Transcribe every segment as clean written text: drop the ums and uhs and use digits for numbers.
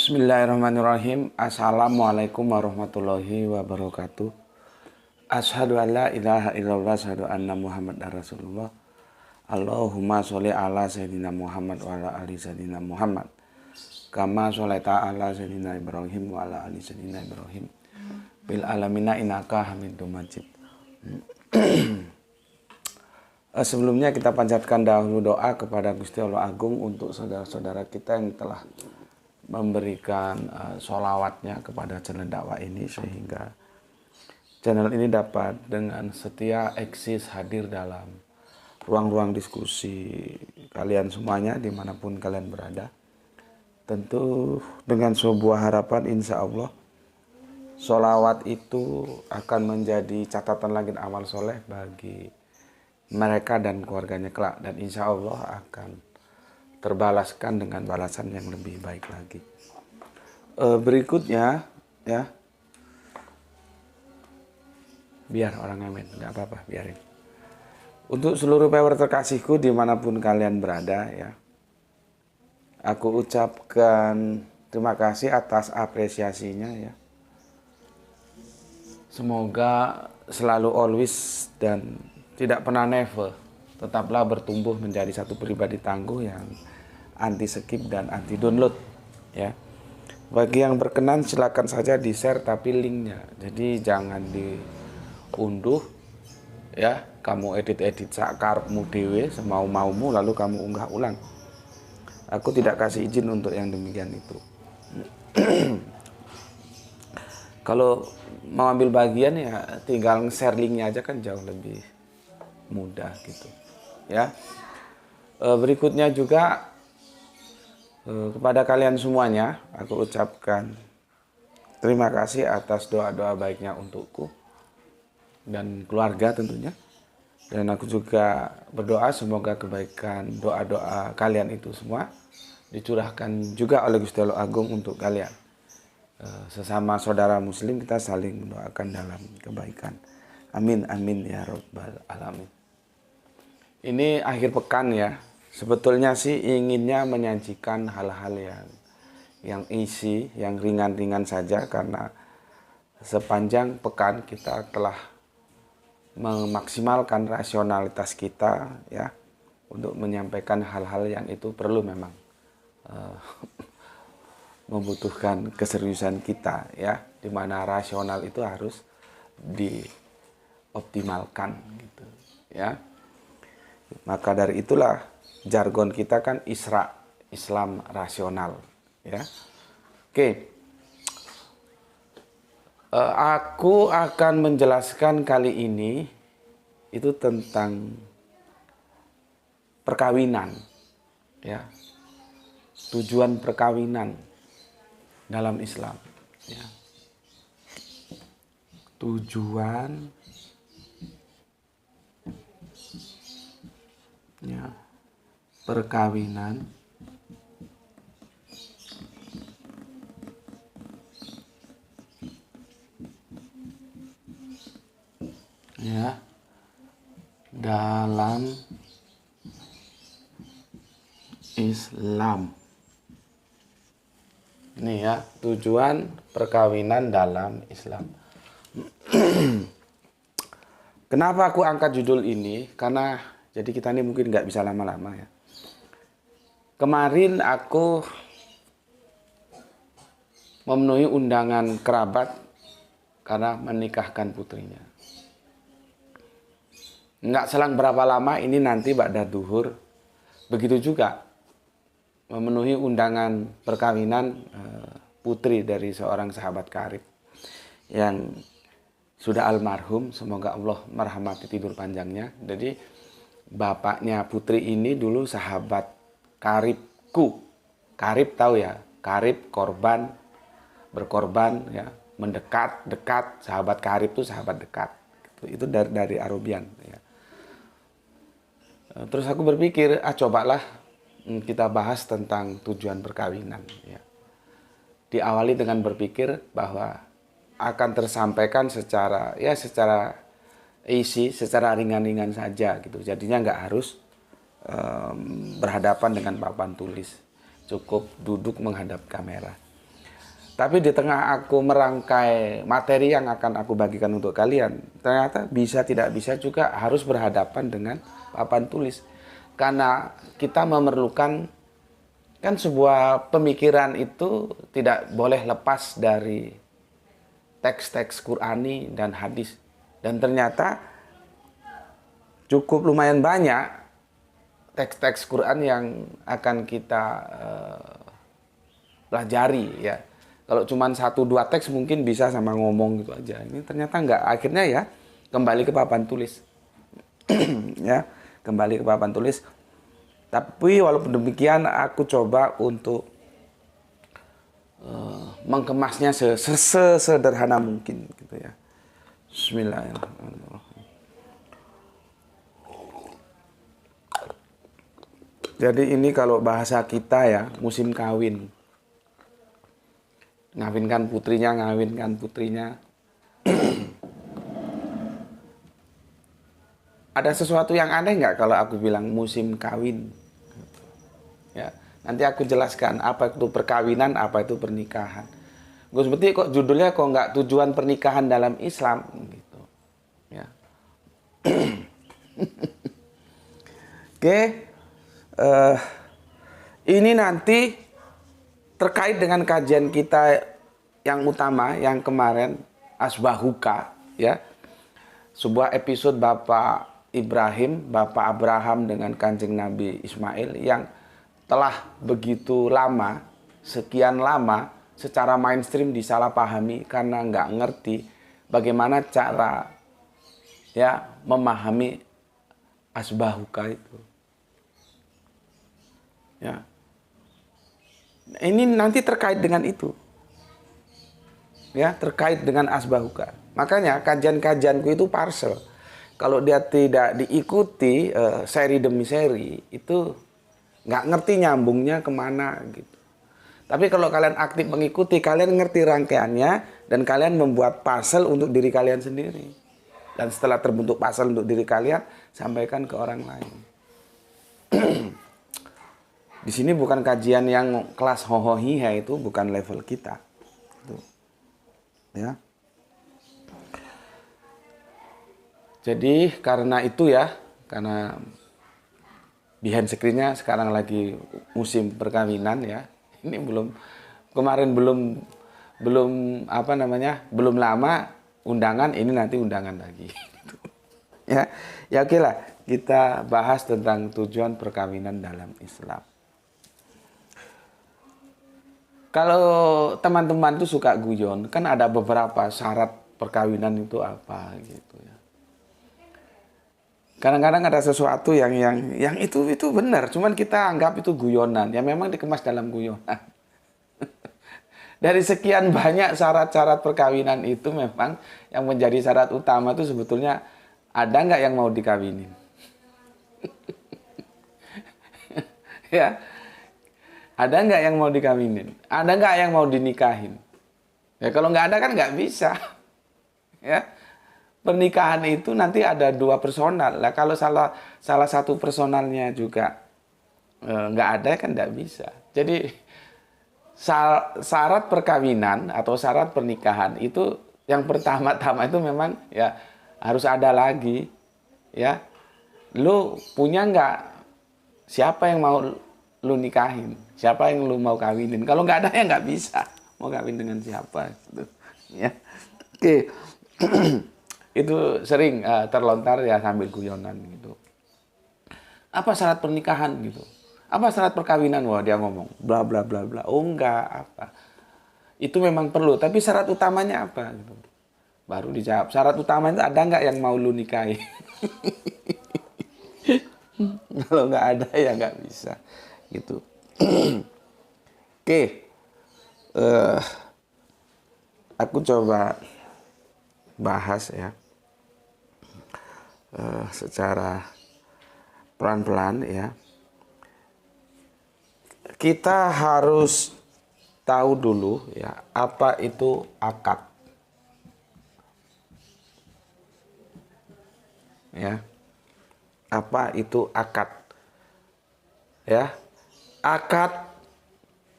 Bismillahirrahmanirrahim. Assalamualaikum warahmatullahi wabarakatuh. Asyhadu an la ilaha illallah, asyhadu anna Muhammadar Rasulullah. Allahumma sholli ala sayyidina Muhammad wa ala ali sayyidina Muhammad. Kama sholaita ala sayyidina Ibrahim wa ala ali sayyidina Ibrahim. Bil alamina innaka Hamidum Majid. Sebelumnya kita panjatkan dahulu doa kepada Gusti Allah Agung untuk saudara-saudara kita yang telah memberikan sholawatnya kepada channel dakwah ini, sehingga channel ini dapat dengan setia eksis hadir dalam ruang-ruang diskusi kalian semuanya dimanapun kalian berada. Tentu dengan sebuah harapan, insya Allah sholawat itu akan menjadi catatan langit amal soleh bagi mereka dan keluarganya kelak, dan insya Allah akan terbalaskan dengan balasan yang lebih baik lagi. Berikutnya ya, biar orang ngamen, nggak apa-apa, biarin. Untuk seluruh viewer terkasihku dimanapun kalian berada ya, aku ucapkan terima kasih atas apresiasinya ya. Semoga selalu always dan tidak pernah never, tetaplah bertumbuh menjadi satu pribadi tangguh yang anti skip dan anti download ya. Bagi yang berkenan silakan saja di share tapi linknya, jadi jangan diunduh ya. Kamu edit sakarepmu dewe semau-maumu lalu kamu unggah ulang. Aku tidak kasih izin untuk yang demikian itu. Kalau mau ambil bagian ya tinggal share linknya aja, kan jauh lebih mudah gitu ya. Berikutnya juga kepada kalian semuanya aku ucapkan terima kasih atas doa-doa baiknya untukku dan keluarga tentunya, dan aku juga berdoa semoga kebaikan doa-doa kalian itu semua dicurahkan juga oleh Gusti Allah Agung untuk kalian. Sesama saudara muslim kita saling mendoakan dalam kebaikan. Amin amin ya rabbal alamin. Ini akhir pekan ya. Sebetulnya sih inginnya menyajikan hal-hal yang easy, yang ringan-ringan saja, karena sepanjang pekan kita telah memaksimalkan rasionalitas kita ya untuk menyampaikan hal-hal yang itu perlu memang membutuhkan keseriusan kita ya, dimana rasional itu harus dioptimalkan gitu ya. Maka dari itulah jargon kita kan Islam rasional ya. Oke. Aku akan menjelaskan kali ini itu tentang perkawinan ya. Tujuan perkawinan dalam Islam ya. Tujuan ya perkawinan ya dalam Islam. Ini ya, tujuan perkawinan dalam Islam. Kenapa aku angkat judul ini? Karena jadi kita ini mungkin nggak bisa lama-lama ya. Kemarin aku memenuhi undangan kerabat karena menikahkan putrinya. Nggak selang berapa lama ini nanti ba'da duhur, begitu juga memenuhi undangan perkawinan putri dari seorang sahabat karib yang sudah almarhum, semoga Allah merahmati tidur panjangnya. Jadi bapaknya putri ini dulu sahabat karibku. Karib tahu ya, karib korban, berkorban ya, mendekat, dekat. Sahabat karib itu sahabat dekat. Itu dari Arabian ya. Terus aku berpikir, cobalah kita bahas tentang tujuan perkawinan ya. Diawali dengan berpikir bahwa akan tersampaikan secara isi, secara ringan-ringan saja gitu. Jadinya nggak harus berhadapan dengan papan tulis, cukup duduk menghadap kamera. Tapi di tengah aku merangkai materi yang akan aku bagikan untuk kalian, ternyata bisa tidak bisa juga harus berhadapan dengan papan tulis. Karena kita memerlukan, kan sebuah pemikiran itu tidak boleh lepas dari teks-teks Qur'ani dan hadis. Dan ternyata cukup lumayan banyak teks-teks Quran yang akan kita pelajari ya. Kalau cuma 1-2 teks mungkin bisa sama ngomong gitu aja. Ini ternyata enggak. Akhirnya ya kembali ke papan tulis. Ya, kembali ke papan tulis. Tapi walaupun demikian aku coba untuk mengemasnya sesederhana mungkin gitu ya. Bismillahirrahmanirrahim. Jadi ini kalau bahasa kita ya, musim kawin. Ngawinkan putrinya. Ada sesuatu yang aneh nggak kalau aku bilang musim kawin? Ya, nanti aku jelaskan apa itu perkawinan, apa itu pernikahan. Gue seperti kok judulnya kok nggak tujuan pernikahan dalam Islam gitu. Ya. Oke, ini nanti terkait dengan kajian kita yang utama yang kemarin Asbahuka ya. Sebuah episode Bapak Ibrahim, Bapak Abraham dengan Kanjeng Nabi Ismail yang telah begitu lama, sekian lama secara mainstream disalahpahami karena nggak ngerti bagaimana cara ya memahami Asbahuka itu. Ya. Ini nanti terkait dengan itu. Ya, terkait dengan Asbahuka. Makanya kajian-kajianku itu parcel. Kalau dia tidak diikuti seri demi seri, itu nggak ngerti nyambungnya kemana gitu. Tapi kalau kalian aktif mengikuti, kalian ngerti rangkaiannya dan kalian membuat puzzle untuk diri kalian sendiri. Dan setelah terbentuk puzzle untuk diri kalian, sampaikan ke orang lain. Di sini bukan kajian yang kelas hohohiha, itu bukan level kita. Itu. Ya. Jadi karena itu ya, karena behind screen-nya sekarang lagi musim perkawinan ya. Ini kemarin belum lama undangan, ini nanti undangan lagi. Ya, ya oke lah, kita bahas tentang tujuan perkawinan dalam Islam. Kalau teman-teman tuh suka guyon, kan ada beberapa syarat perkawinan itu apa gitu ya. Kadang-kadang ada sesuatu yang itu benar, cuman kita anggap itu guyonan. Ya memang dikemas dalam guyonan. Dari sekian banyak syarat-syarat perkawinan itu memang yang menjadi syarat utama itu sebetulnya ada nggak yang mau dikawinin? Ya, ada nggak yang mau dikawinin? Ada nggak yang mau dinikahin? Ya kalau nggak ada kan nggak bisa. Ya. Pernikahan itu nanti ada 2 personal. Lah kalau salah satu personalnya juga nggak ada kan nggak bisa. Jadi syarat perkawinan atau syarat pernikahan itu yang pertama-tama itu memang ya harus ada lagi ya. Lu punya nggak? Siapa yang mau lu nikahin? Siapa yang lu mau kawinin? Kalau nggak ada ya nggak bisa. Mau kawin dengan siapa? Gitu. Ya. Oke. Itu sering terlontar ya sambil guyonan gitu. Apa syarat pernikahan gitu? Apa syarat perkawinan? Wah dia ngomong bla bla bla bla. Oh enggak apa. Itu memang perlu, tapi syarat utamanya apa gitu. Baru dijawab. Syarat utamanya ada nggak yang mau lu nikahi? Kalau nggak ada ya nggak bisa gitu. Oke. Aku coba bahas ya. Secara pelan-pelan ya. Kita harus tahu dulu ya apa itu akad. Ya. Apa itu akad? Ya. Akad.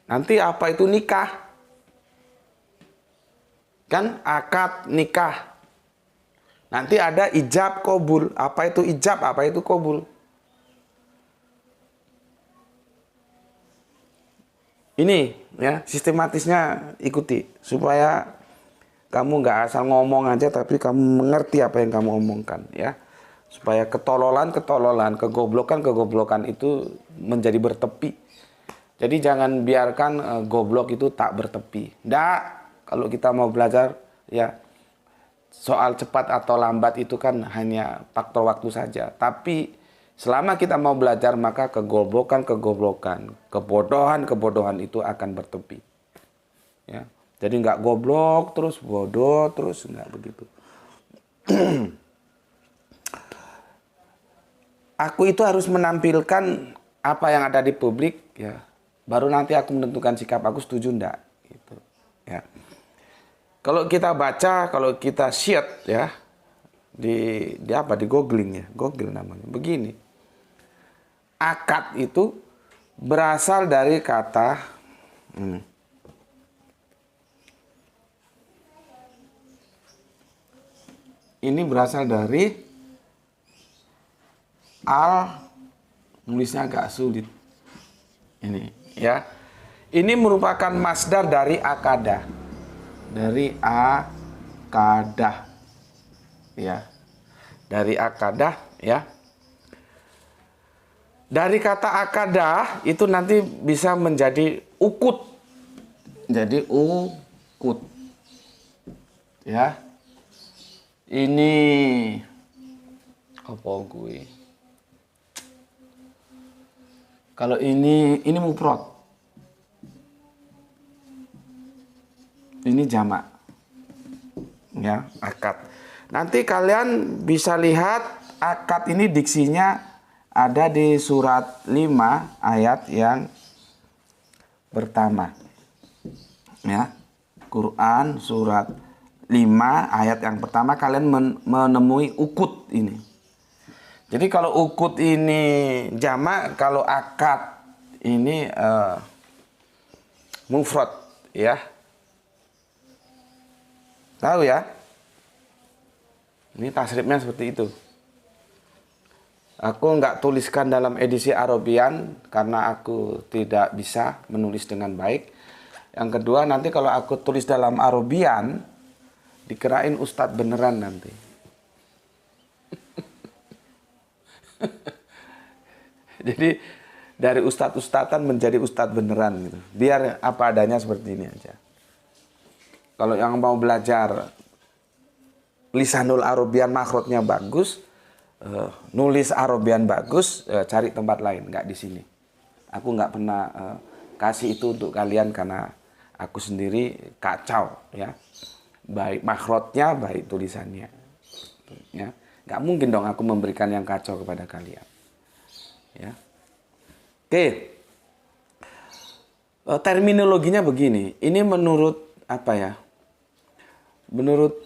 Nanti apa itu nikah? Kan akad nikah. Nanti ada ijab qabul. Apa itu ijab, apa itu qabul? Ini ya, sistematisnya ikuti supaya kamu nggak asal ngomong aja tapi kamu mengerti apa yang kamu omongkan ya. Supaya ketololan, kegoblokan itu menjadi bertepi. Jadi jangan biarkan goblok itu tak bertepi. Nggak, kalau kita mau belajar ya soal cepat atau lambat itu kan hanya faktor waktu saja. Tapi selama kita mau belajar maka kegoblokan, kebodohan itu akan bertepi. Ya. Jadi nggak goblok terus, bodoh terus, nggak begitu. Aku itu harus menampilkan apa yang ada di publik ya. Baru nanti aku menentukan sikap aku setuju enggak gitu. Ya. Kalau kita baca, kalau kita share ya di apa di googling ya, Google namanya. Begini. Akad itu berasal dari kata ini berasal dari nulisnya agak sulit. Ini ya. Ini merupakan masdar dari akadah. Dari akadah. Ya. Dari akadah ya. Dari kata akadah itu nanti bisa menjadi ukut. Jadi ukut. Ya. Ini apa gue? Kalau ini mufrad. Ini jamak. Ya, akad. Nanti kalian bisa lihat akad ini diksinya ada di surat 5 ayat yang pertama. Ya. Quran surat 5 ayat yang pertama kalian menemui ukut ini. Jadi kalau ukut ini jamak, kalau akad ini mufrad ya. Tahu ya? Ini tasrifnya seperti itu. Aku nggak tuliskan dalam edisi Arabian karena aku tidak bisa menulis dengan baik. Yang kedua, nanti kalau aku tulis dalam Arabian, dikirain ustadz beneran nanti. Jadi dari ustadz-ustadzan menjadi ustadz beneran gitu. Biar apa adanya seperti ini aja. Kalau yang mau belajar lisanul Arabian makhrajnya bagus, nulis Arabian bagus, cari tempat lain, nggak di sini. Aku nggak pernah kasih itu untuk kalian karena aku sendiri kacau ya, baik makhrajnya baik tulisannya, ya nggak mungkin dong aku memberikan yang kacau kepada kalian, ya. Oke, terminologinya begini, ini menurut apa ya? Menurut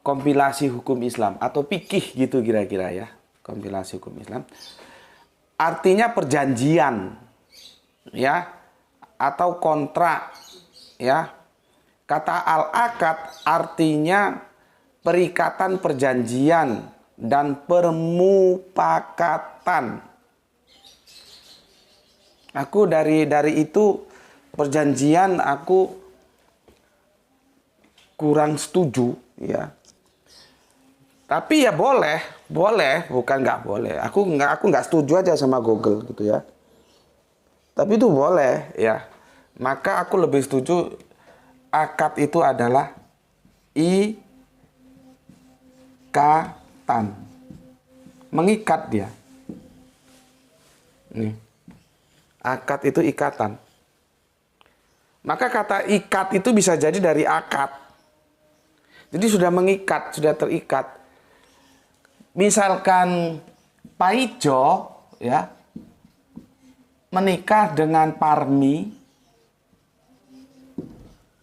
kompilasi hukum Islam atau fikih gitu kira-kira ya, kompilasi hukum Islam. Artinya perjanjian ya atau kontrak ya. Kata al-akad artinya perikatan perjanjian dan permupakatan. Aku dari itu perjanjian aku kurang setuju ya. Tapi ya boleh, bukan nggak boleh. Aku nggak setuju aja sama Google gitu ya. Tapi itu boleh ya. Maka aku lebih setuju akad itu adalah ikatan. Mengikat dia. Nih. Akad itu ikatan. Maka kata ikat itu bisa jadi dari akad. Jadi sudah mengikat, sudah terikat. Misalkan Paijo ya menikah dengan Parmi,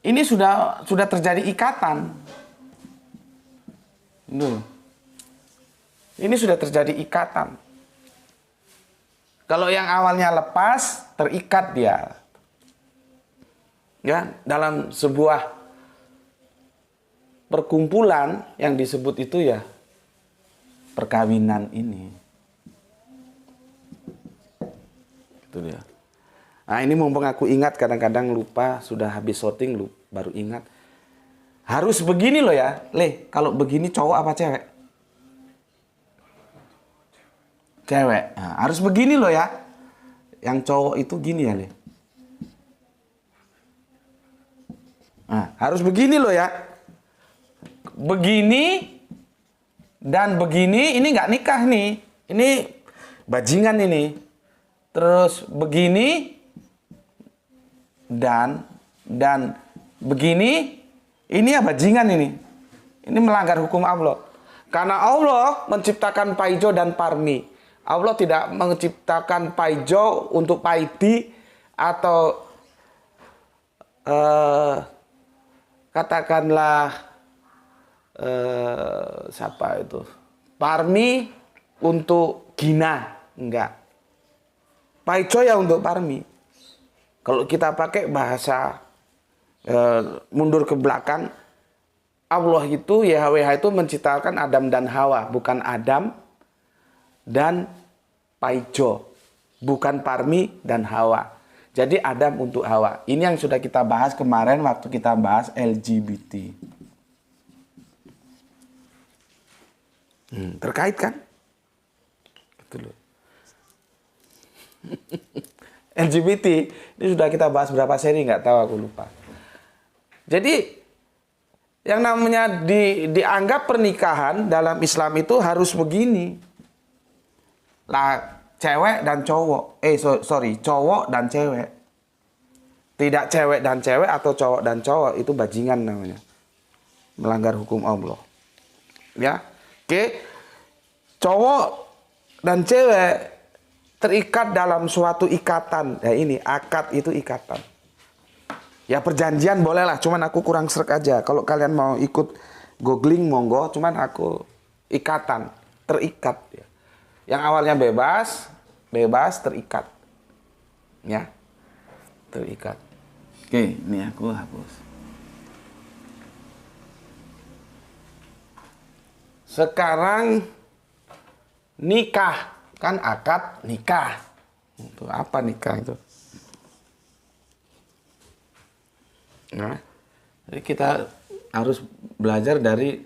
ini sudah terjadi ikatan. Ini sudah terjadi ikatan. Kalau yang awalnya lepas, terikat dia. Ya, dalam sebuah perkumpulan yang disebut itu ya perkawinan ini. Itu dia. Nah, ini mumpung aku ingat, kadang-kadang lupa, sudah habis syuting baru ingat. Harus begini loh ya, Le. Kalau begini cowok apa cewek? Cewek. Nah, harus begini loh ya. Yang cowok itu gini ya, Le. Nah, harus begini loh ya. Begini dan begini, ini nggak nikah nih. Ini bajingan ini. Terus begini dan begini, ini ya bajingan ini. Ini melanggar hukum Allah. Karena Allah menciptakan paijo dan parmi. Allah tidak menciptakan paijo untuk paidi atau katakanlah siapa itu? Parmi untuk gina, enggak. Paijo ya untuk parmi. Kalau kita pakai bahasa mundur ke belakang, Allah itu, YHWH itu menciptakan Adam dan Hawa, bukan Adam dan Paijo, bukan Parmi dan Hawa. Jadi Adam untuk Hawa. Ini yang sudah kita bahas kemarin waktu kita bahas LGBT. Terkait kan? Gitu loh. LGBT ini sudah kita bahas berapa seri, nggak tahu, aku lupa. Jadi yang namanya dianggap pernikahan dalam Islam itu harus begini lah, cewek dan cowok, cowok dan cewek, tidak cewek dan cewek atau cowok dan cowok, itu bajingan namanya, melanggar hukum Allah. Ya, oke, cowok dan cewek terikat dalam suatu ikatan. Ya ini, akad itu ikatan. Ya perjanjian bolehlah, cuman aku kurang srek aja. Kalau kalian mau ikut googling monggo, cuman aku ikatan, terikat. Ya. Yang awalnya bebas terikat. Ya, terikat. Oke, ini aku hapus. Sekarang nikah. Kan akad nikah. Itu apa nikah itu? Nah, jadi kita harus belajar dari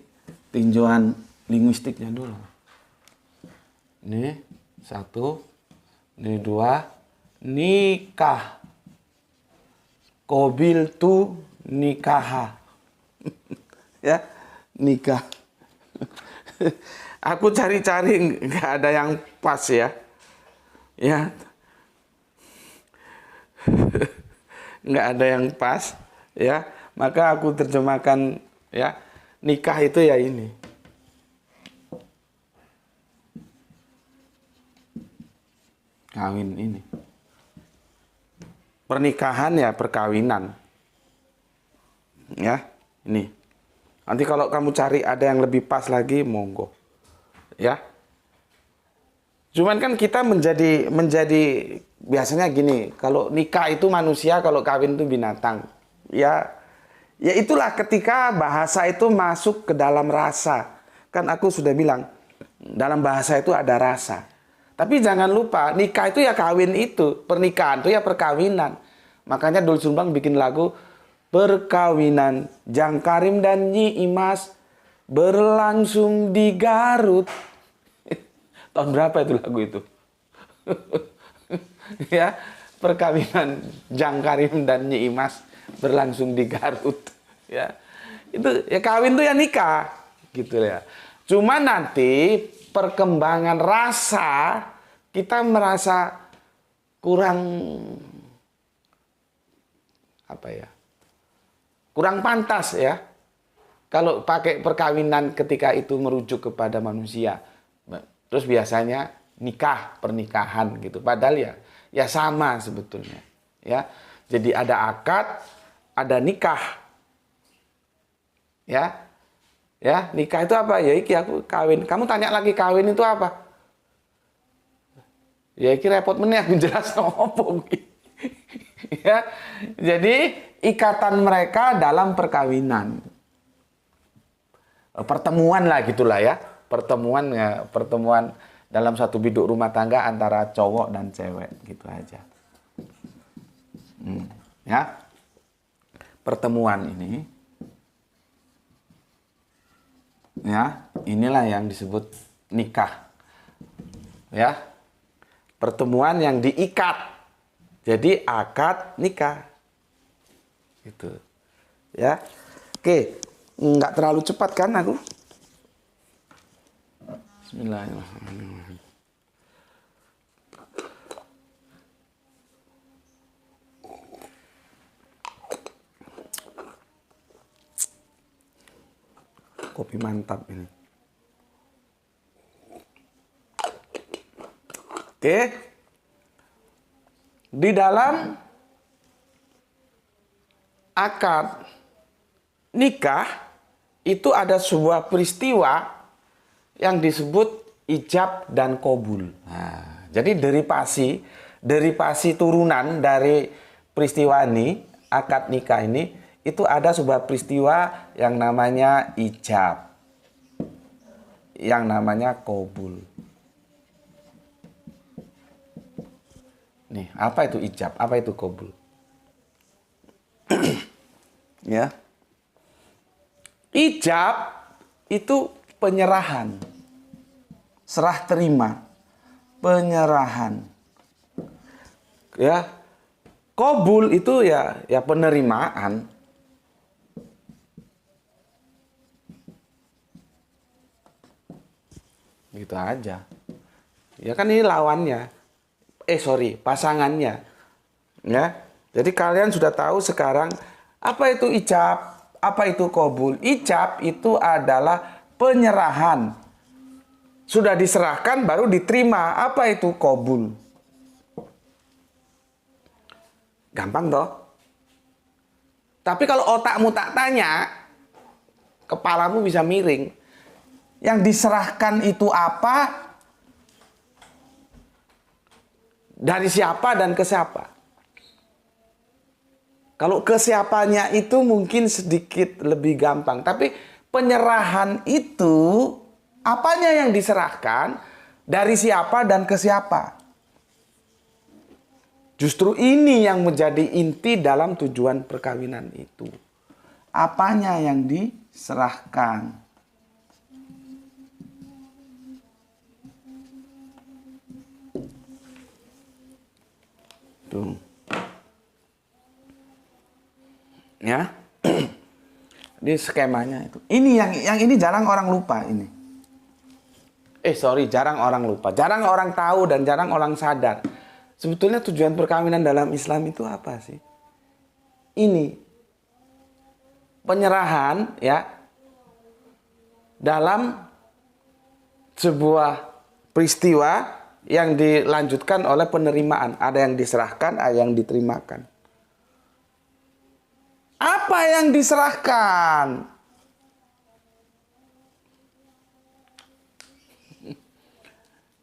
tinjauan linguistiknya dulu. Ini satu, ini dua, nikah. Kobil tu nikaha. Ya, nikah. Aku cari-cari nggak ada yang pas ya. Ya. Nggak ada yang pas ya. Maka aku terjemahkan ya, nikah itu ya ini. Kawin ini. Pernikahan ya perkawinan. Ya, ini. Nanti kalau kamu cari ada yang lebih pas lagi, monggo. Ya. Cuman kan kita menjadi biasanya gini, kalau nikah itu manusia, kalau kawin itu binatang. Ya itulah ketika bahasa itu masuk ke dalam rasa. Kan aku sudah bilang, dalam bahasa itu ada rasa. Tapi jangan lupa, nikah itu ya kawin itu, pernikahan itu ya perkawinan. Makanya Doel Sumbang bikin lagu perkawinan Jang Karim dan Nyi Imas berlangsung di Garut. Tahun berapa itu lagu itu? Ya, perkawinan Jang Karim dan Nyi Imas berlangsung di Garut. Ya, itu ya kawin itu ya nikah, gitu ya. Cuma nanti perkembangan rasa kita merasa kurang apa ya? Kurang pantas ya. Kalau pakai perkawinan ketika itu merujuk kepada manusia. Terus biasanya nikah, pernikahan gitu. Padahal ya sama sebetulnya. Ya. Jadi ada akad, ada nikah. Ya. Ya, nikah itu apa? Ya iki aku kawin. Kamu tanya lagi kawin itu apa? Ya iki repot meneh aku jelas opo. Ya. Jadi ikatan mereka dalam perkawinan. pertemuan lah gitulah ya. Pertemuan dalam satu biduk rumah tangga antara cowok dan cewek gitu aja. Ya. Pertemuan ini ya, inilah yang disebut nikah. Ya. Pertemuan yang diikat. Jadi akad nikah. Gitu. Ya. Oke, nggak terlalu cepat kan aku? Bismillahirrahmanirrahim. Kopi mantap ini. Oke. Di dalam akad nikah itu ada sebuah peristiwa yang disebut ijab dan qabul. Nah, jadi derivasi turunan dari peristiwa ini, akad nikah ini, itu ada sebuah peristiwa yang namanya ijab, yang namanya qabul. Nih, apa itu ijab? Apa itu qabul? Ya. Ijab itu penyerahan. Serah terima. Penyerahan. Ya. Qabul itu ya penerimaan. Gitu aja. Ya kan ini lawannya. Pasangannya. Ya. Jadi kalian sudah tahu sekarang apa itu ijab, apa itu qabul. Ijab itu adalah penyerahan. Sudah diserahkan baru diterima. Apa itu qabul? Gampang toh? Tapi kalau otakmu tak tanya, kepalamu bisa miring. Yang diserahkan itu apa? Dari siapa dan ke siapa? Kalau ke siapanya itu mungkin sedikit lebih gampang. Tapi penyerahan itu, apanya yang diserahkan, dari siapa dan ke siapa? Justru ini yang menjadi inti dalam tujuan perkawinan itu. Apanya yang diserahkan? Tuh. Ya. Di skemanya itu. Ini yang ini jarang orang lupa ini. Jarang orang lupa. Jarang orang tahu dan jarang orang sadar. Sebetulnya tujuan perkawinan dalam Islam itu apa sih? Ini. Penyerahan ya. Dalam sebuah peristiwa yang dilanjutkan oleh penerimaan. Ada yang diserahkan, ada yang diterimakan. Apa yang diserahkan?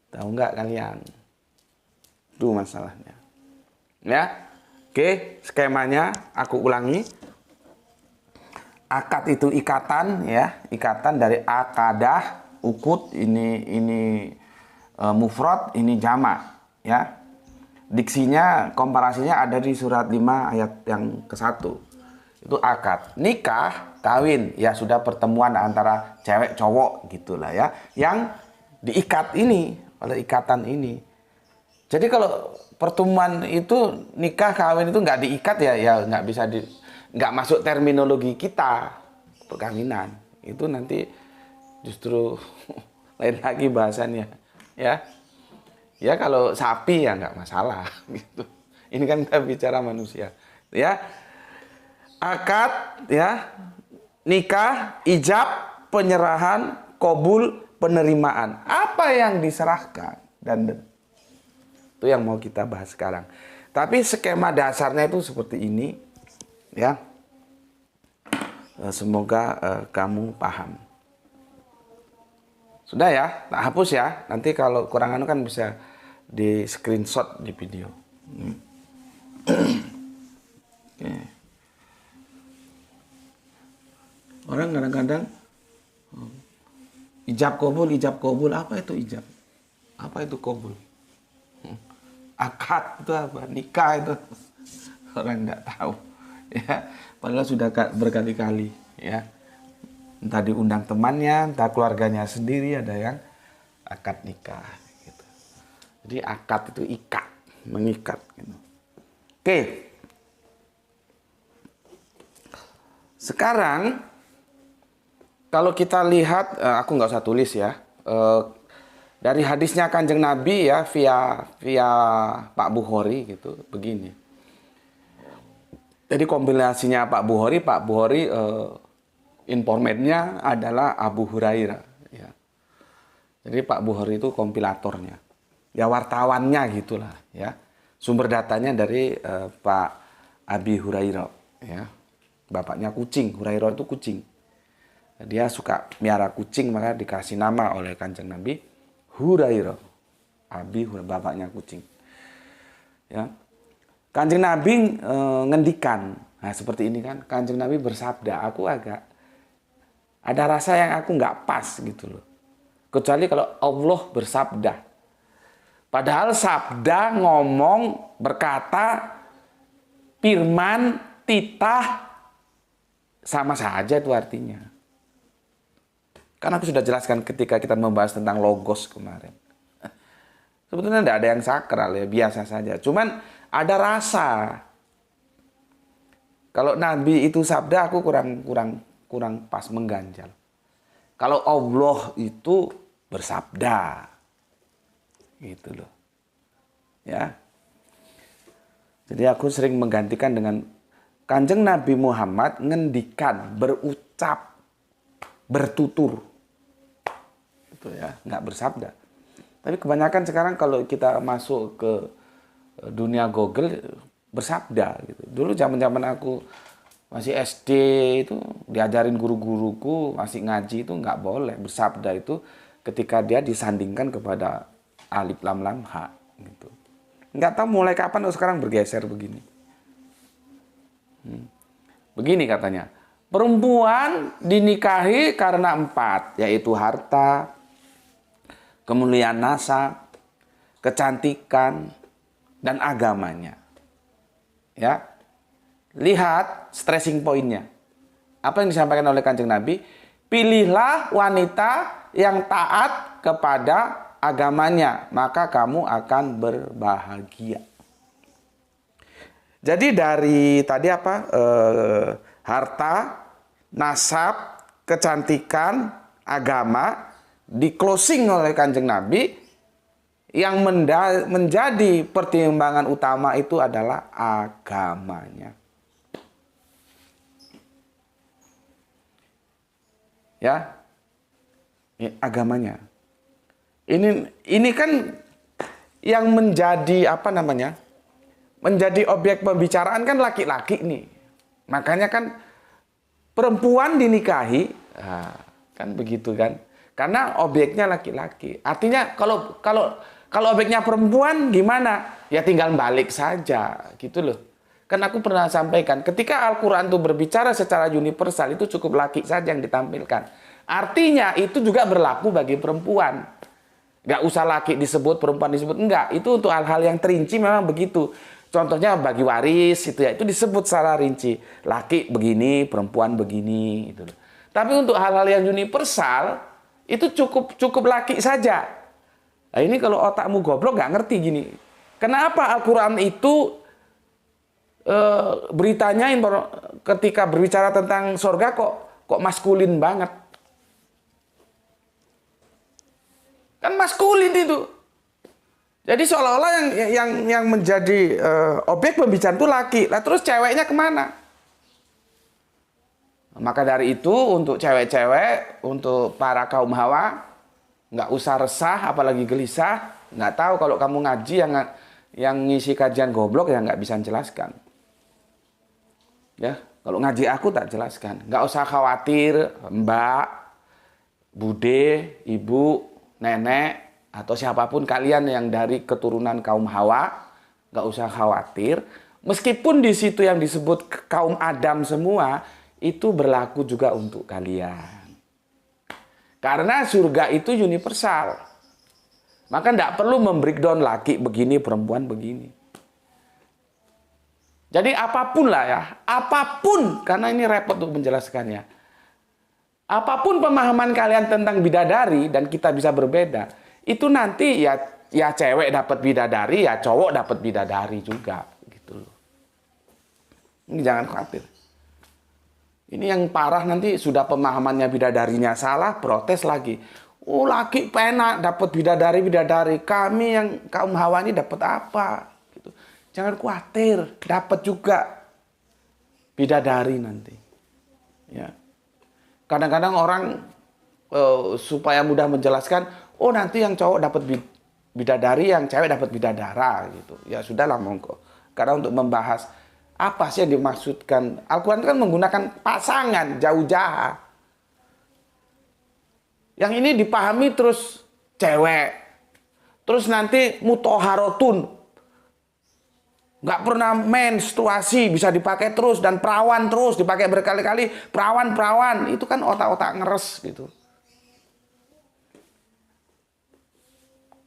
Tahu nggak kalian? Itu masalahnya. Ya. Oke, skemanya aku ulangi. Akad itu ikatan ya, ikatan dari akadah, ukut, ini mufrad, ini jamak ya. Diksinya, komparasinya ada di surat 5 ayat yang ke-1. Itu akad. Nikah, kawin, ya sudah pertemuan antara cewek cowok gitulah ya. Yang diikat ini oleh ikatan ini. Jadi kalau pertemuan itu nikah kawin itu nggak diikat ya nggak bisa nggak masuk terminologi kita perkawinan. Itu nanti justru lain lagi bahasannya. Ya kalau sapi ya nggak masalah gitu. Ini kan kita bicara manusia ya. Akad ya, nikah, ijab, penyerahan, qabul, penerimaan. Apa yang diserahkan dan itu yang mau kita bahas sekarang. Tapi skema dasarnya itu seperti ini ya. Semoga kamu paham. Sudah ya, tak hapus ya. Nanti kalau kurang anu kan bisa di screenshot di video. Oke. Orang kadang-kadang ijab kabul, apa itu ijab? Apa itu kabul? Akad itu apa? Nikah itu orang nggak tahu, ya. Padahal sudah berkali-kali, ya. Entah diundang temannya, entah keluarganya sendiri ada yang akad nikah, gitu. Jadi akad itu ikat, mengikat, gitu. Oke. Sekarang kalau kita lihat, aku nggak usah tulis ya. Dari hadisnya Kanjeng Nabi ya via Pak Bukhari gitu begini. Jadi kombinasinya Pak Bukhari informatnya adalah Abu Hurairah ya. Jadi Pak Bukhari itu kompilatornya. Ya wartawannya gitulah ya. Sumber datanya dari Pak Abi Hurairah ya. Bapaknya kucing, Hurairah itu kucing. Dia suka miara kucing maka dikasih nama oleh Kanjeng Nabi Hurairah, Abi Hurairah, bapaknya kucing. Ya, Kanjeng Nabi ngendikan, nah seperti ini kan, Kanjeng Nabi bersabda, aku agak ada rasa yang aku nggak pas gitu loh. Kecuali kalau Allah bersabda. Padahal sabda ngomong, berkata, firman, titah, sama saja itu artinya. Karena aku sudah jelaskan ketika kita membahas tentang logos kemarin. Sebetulnya tidak ada yang sakral ya, biasa saja. Cuman ada rasa. Kalau Nabi itu sabda, aku kurang pas, mengganjal. Kalau Allah itu bersabda, gitu loh. Ya. Jadi aku sering menggantikan dengan Kanjeng Nabi Muhammad ngendikan, berucap, bertutur. Ya, nggak bersabda. Tapi kebanyakan sekarang kalau kita masuk ke dunia Google bersabda gitu. Dulu zaman aku masih SD itu diajarin guru-guruku masih ngaji itu nggak boleh bersabda itu ketika dia disandingkan kepada alif lam lam ha gitu. Nggak tahu mulai kapan sekarang bergeser begini. Begini katanya. Perempuan dinikahi karena 4, yaitu harta, kemuliaan nasab, kecantikan, dan agamanya. Ya, lihat stressing pointnya. Apa yang disampaikan oleh Kanjeng Nabi? Pilihlah wanita yang taat kepada agamanya, maka kamu akan berbahagia. Jadi dari tadi apa? Harta, nasab, kecantikan, agama, di closing oleh Kanjeng Nabi, yang menjadi pertimbangan utama itu adalah agamanya. Ya, agamanya. Ini kan yang menjadi apa namanya? Menjadi objek pembicaraan kan laki-laki nih. Makanya kan perempuan dinikahi, kan begitu kan? Karena objeknya laki-laki. Artinya kalau objeknya perempuan gimana? Ya tinggal balik saja, gitu loh. Kan aku pernah sampaikan, ketika Al-Quran itu berbicara secara universal, itu cukup laki saja yang ditampilkan. Artinya itu juga berlaku bagi perempuan. Nggak usah laki disebut, perempuan disebut. Enggak, itu untuk hal-hal yang terinci memang begitu. Contohnya bagi waris, itu disebut secara rinci. Laki begini, perempuan begini. Gitu loh. Tapi untuk hal-hal yang universal, itu cukup laki saja. Nah ini kalau otakmu goblok nggak ngerti gini. Kenapa Al-Quran itu beritanya ketika berbicara tentang surga kok maskulin banget? Kan maskulin itu. Jadi seolah-olah yang menjadi objek pembicaraan itu laki. Lah terus ceweknya kemana? Maka dari itu untuk cewek-cewek, untuk para kaum hawa, nggak usah resah, apalagi gelisah. Nggak tahu kalau kamu ngaji yang ngisi kajian goblok ya nggak bisa jelaskan. Ya, kalau ngaji aku tak jelaskan. Nggak usah khawatir, mbak, bude, ibu, nenek, atau siapapun kalian yang dari keturunan kaum hawa, nggak usah khawatir. Meskipun di situ yang disebut kaum Adam semua, itu berlaku juga untuk kalian. Karena surga itu universal. Maka tidak perlu membreakdown laki begini, perempuan begini. Jadi apapun lah ya, apapun, karena ini repot untuk menjelaskannya. Apapun pemahaman kalian tentang bidadari dan kita bisa berbeda, itu nanti ya cewek dapat bidadari, ya cowok dapat bidadari juga, gitu loh. Ini jangan khawatir. Ini yang parah nanti sudah pemahamannya bidadarinya salah, protes lagi. Oh, laki penak dapat bidadari, kami yang kaum Hawa ini dapat apa? Gitu. Jangan khawatir, dapat juga bidadari nanti. Ya. Kadang-kadang orang supaya mudah menjelaskan, oh nanti yang cowok dapat bidadari, yang cewek dapat bidadara gitu. Ya sudahlah monggo. Karena untuk membahas apa sih yang dimaksudkan, Al-Quran kan menggunakan pasangan jauh-jauh. Yang ini dipahami terus cewek. Terus nanti mutoharotun. Nggak pernah menstruasi, bisa dipakai terus. Dan perawan terus, dipakai berkali-kali. Perawan. Itu kan otak-otak ngeres gitu.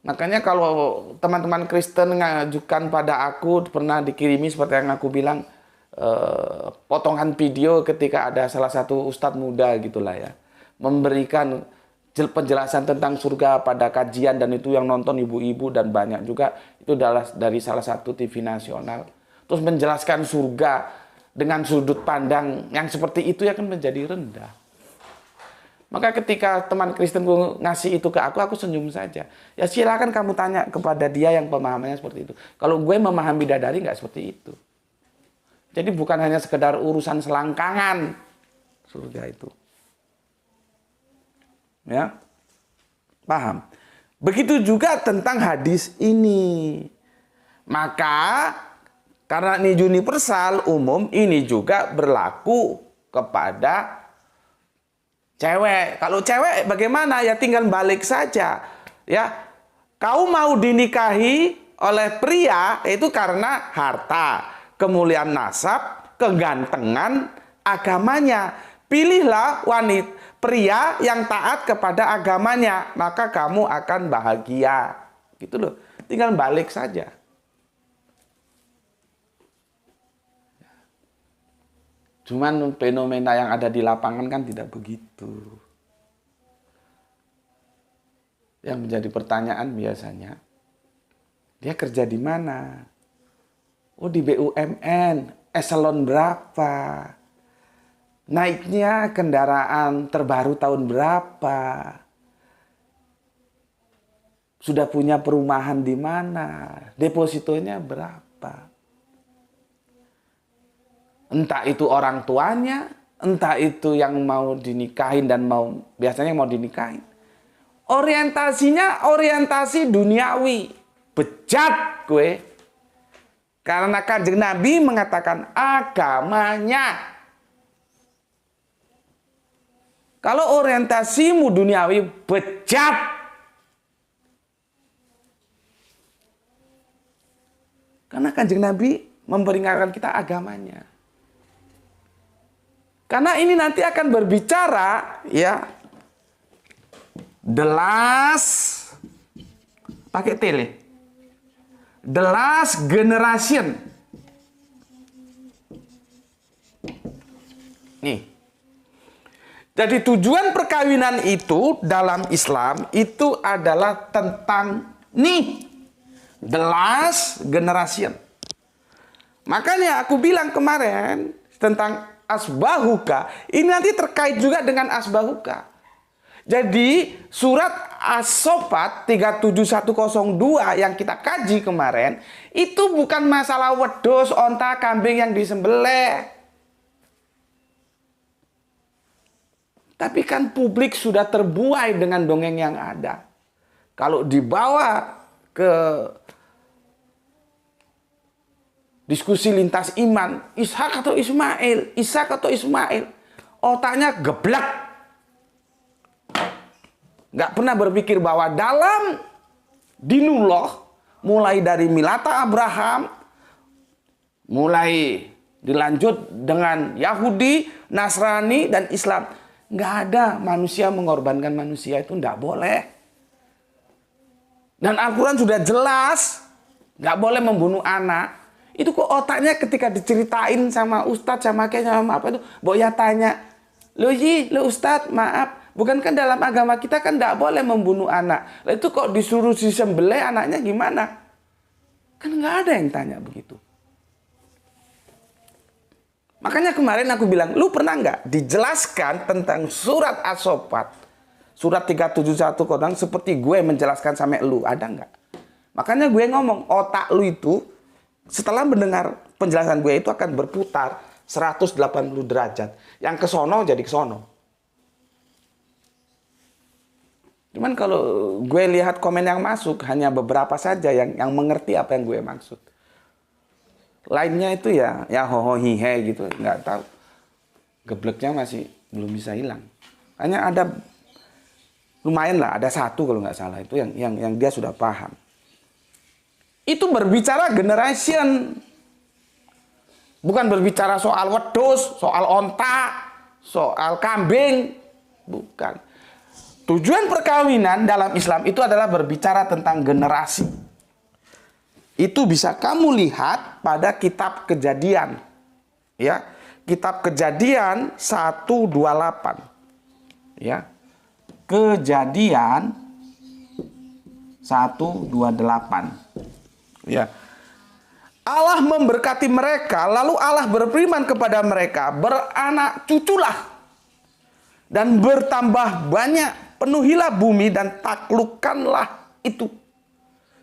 Makanya kalau teman-teman Kristen ngajukan pada aku, pernah dikirimi seperti yang aku bilang, potongan video ketika ada salah satu ustadz muda gitulah ya. Memberikan penjelasan tentang surga pada kajian, dan itu yang nonton ibu-ibu dan banyak juga itu adalah dari salah satu TV nasional. Terus menjelaskan surga dengan sudut pandang yang seperti itu ya kan menjadi rendah. Maka ketika teman Kristen ngasih itu ke aku senyum saja. Ya silakan kamu tanya kepada dia yang pemahamannya seperti itu. Kalau gue memahami bidadari nggak seperti itu. Jadi bukan hanya sekedar urusan selangkangan surga itu. Ya, paham? Begitu juga tentang hadis ini. Maka karena ini universal, umum, ini juga berlaku kepada cewek. Kalau cewek bagaimana? Ya tinggal balik saja. Ya, kau mau dinikahi oleh pria itu karena harta, kemuliaan nasab, kegantengan, agamanya. Pilihlah wanita pria yang taat kepada agamanya, maka kamu akan bahagia. Gitu loh. Tinggal balik saja. Cuman fenomena yang ada di lapangan kan tidak begitu. Yang menjadi pertanyaan biasanya, dia kerja di mana? Oh, di BUMN, eselon berapa? Naiknya kendaraan terbaru tahun berapa? Sudah punya perumahan di mana? Depositonya berapa? Entah itu orang tuanya, entah itu yang mau dinikahin dan biasanya mau dinikahin. Orientasinya orientasi duniawi. Bejat gue. Karena Kanjeng Nabi mengatakan agamanya. Kalau orientasimu duniawi, bejat. Karena Kanjeng Nabi memperingatkan kita agamanya. Karena ini nanti akan berbicara, ya, the last, pakai tele, the last generation. Nih. Jadi tujuan perkawinan itu dalam Islam itu adalah tentang the last generation. Makanya aku bilang kemarin tentang asbahuka, ini nanti terkait juga dengan asbahuka. Jadi surat As-Saffat 37102 yang kita kaji kemarin itu bukan masalah wedhus, onta, kambing yang disembelih. Tapi kan publik sudah terbuai dengan dongeng yang ada. Kalau dibawa ke diskusi lintas iman, Ishak atau Ismail, otaknya geblak. Nggak pernah berpikir bahwa dalam dinullah, mulai dari milata Abraham, mulai dilanjut dengan Yahudi, Nasrani, dan Islam. Nggak ada manusia mengorbankan manusia, itu nggak boleh. Dan Al-Quran sudah jelas, nggak boleh membunuh anak. Itu kok otaknya ketika diceritain sama ustadz, sama kiai, sama apa itu, Boya tanya, lo ustadz, maaf, bukankah dalam agama kita kan nggak boleh membunuh anak? Lah itu kok disuruh disembelih anaknya gimana? Kan nggak ada yang tanya begitu. Makanya kemarin aku bilang, lu pernah nggak dijelaskan tentang surat As-Saffat, surat 371 Quran seperti gue menjelaskan sampai lu, ada nggak? Makanya gue ngomong, otak lu itu setelah mendengar penjelasan gue itu akan berputar 180 derajat. Yang ke sono jadi ke sono. Cuman kalau gue lihat komen yang masuk, hanya beberapa saja yang mengerti apa yang gue maksud. Lainnya itu ya hoho hihe gitu, nggak tahu. Gebleknya masih belum bisa hilang. Hanya ada lumayan lah, ada satu kalau nggak salah itu yang dia sudah paham. Itu berbicara generation. Bukan berbicara soal wedhus, soal onta, soal kambing. Bukan. Tujuan perkawinan dalam Islam itu adalah berbicara tentang generasi. Itu bisa kamu lihat pada kitab Kejadian. Ya, kitab Kejadian 128. Ya. Kejadian 128. Ya. Allah memberkati mereka, lalu Allah berfirman kepada mereka, beranak cuculah dan bertambah banyak, penuhilah bumi dan taklukkanlah itu.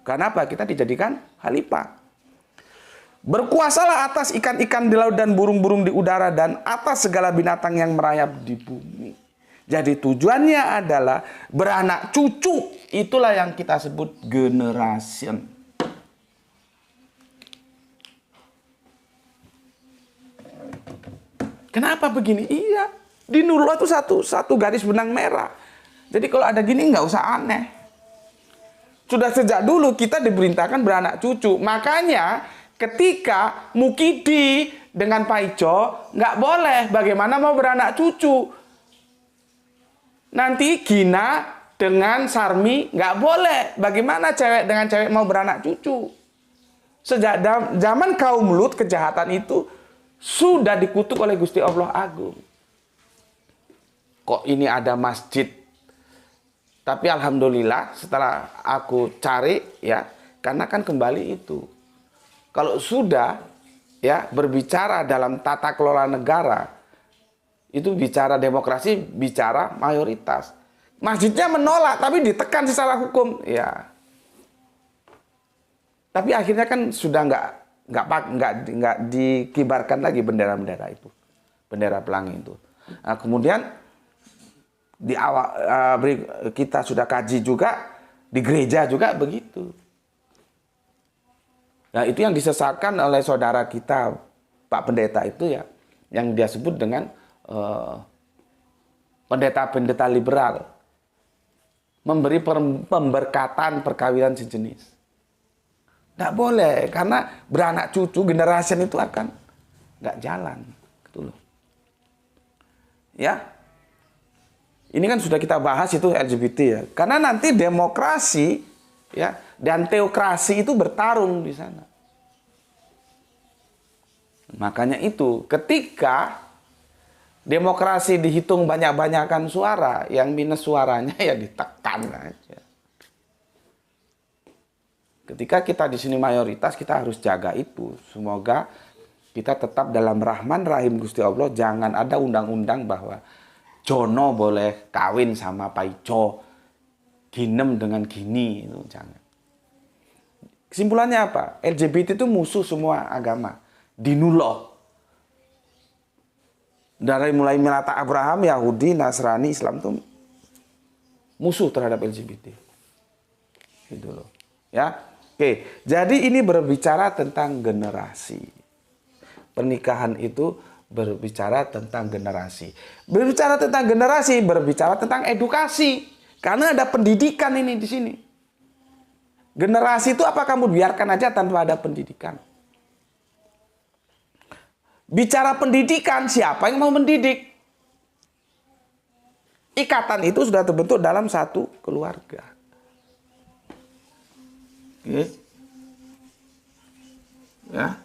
Kenapa? Kita dijadikan khalifah. Berkuasalah atas ikan-ikan di laut dan burung-burung di udara dan atas segala binatang yang merayap di bumi. Jadi tujuannya adalah beranak cucu. Itulah yang kita sebut generation. Kenapa begini? Iya, di Nurullah itu satu garis benang merah. Jadi kalau ada gini nggak usah aneh. Sudah sejak dulu kita diperintahkan beranak cucu. Makanya ketika Mukidi dengan Paijo nggak boleh. Bagaimana mau beranak cucu? Nanti Gina dengan Sarmi nggak boleh. Bagaimana cewek dengan cewek mau beranak cucu? Sejak zaman kaum Lut, kejahatan itu sudah dikutuk oleh Gusti Allah Agung. Kok ini ada masjid? Tapi alhamdulillah setelah aku cari ya, karena kan kembali itu. Kalau sudah ya berbicara dalam tata kelola negara, itu bicara demokrasi, bicara mayoritas. Masjidnya menolak tapi ditekan secara hukum, ya. Tapi akhirnya kan sudah nggak dikibarkan lagi bendera-bendera itu, bendera pelangi itu. Nah, kemudian di awal kita sudah kaji juga di gereja juga begitu. Nah, itu yang disesatkan oleh saudara kita Pak Pendeta itu ya, yang dia sebut dengan pendeta-pendeta liberal, memberi pemberkatan perkawinan sejenis. Nggak boleh, karena beranak cucu generasi itu akan nggak jalan, gitu loh. Ya, ini kan sudah kita bahas itu LGBT ya, karena nanti demokrasi ya dan teokrasi itu bertarung di sana. Makanya itu ketika demokrasi dihitung banyak-banyakan suara, yang minus suaranya ya ditekan aja. Ketika kita di sini mayoritas, kita harus jaga itu. Semoga kita tetap dalam Rahman Rahim Gusti Allah. Jangan ada undang-undang bahwa Jono boleh kawin sama Paijo, Ginem dengan Gini, itu jangan. Kesimpulannya apa? LGBT itu musuh semua agama. Dinullah. Dari mulai melata Abraham, Yahudi, Nasrani, Islam itu musuh terhadap LGBT. Gitu loh. Ya. Oke, jadi ini berbicara tentang generasi. Pernikahan itu berbicara tentang generasi. Berbicara tentang generasi, berbicara tentang edukasi. Karena ada pendidikan ini di sini. Generasi itu apa kamu biarkan aja tanpa ada pendidikan? Bicara pendidikan, siapa yang mau mendidik? ikatan itu sudah terbentuk dalam satu keluarga. Oke. Ya.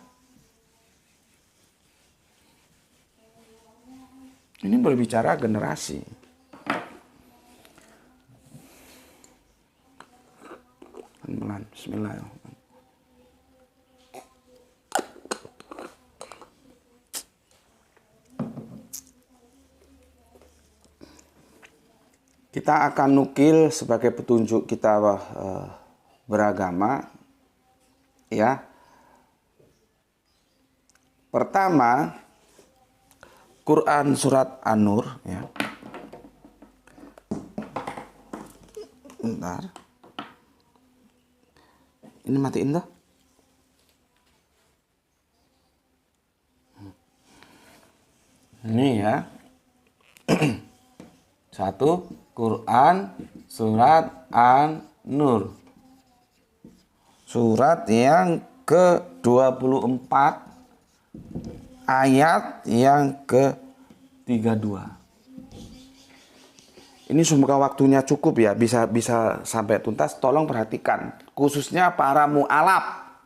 Ini berbicara generasi. Bismillahirrahmanirrahim. Kita akan nukil sebagai petunjuk kita beragama, ya. Pertama, Quran surat An-Nur, ya. Bentar. Ini matiin dah. Ini ya. Satu, Quran surat An-Nur. Surat yang ke-24 ayat yang ke-32. Ini semoga waktunya cukup ya, bisa sampai tuntas. Tolong perhatikan, khususnya para mu'alaf.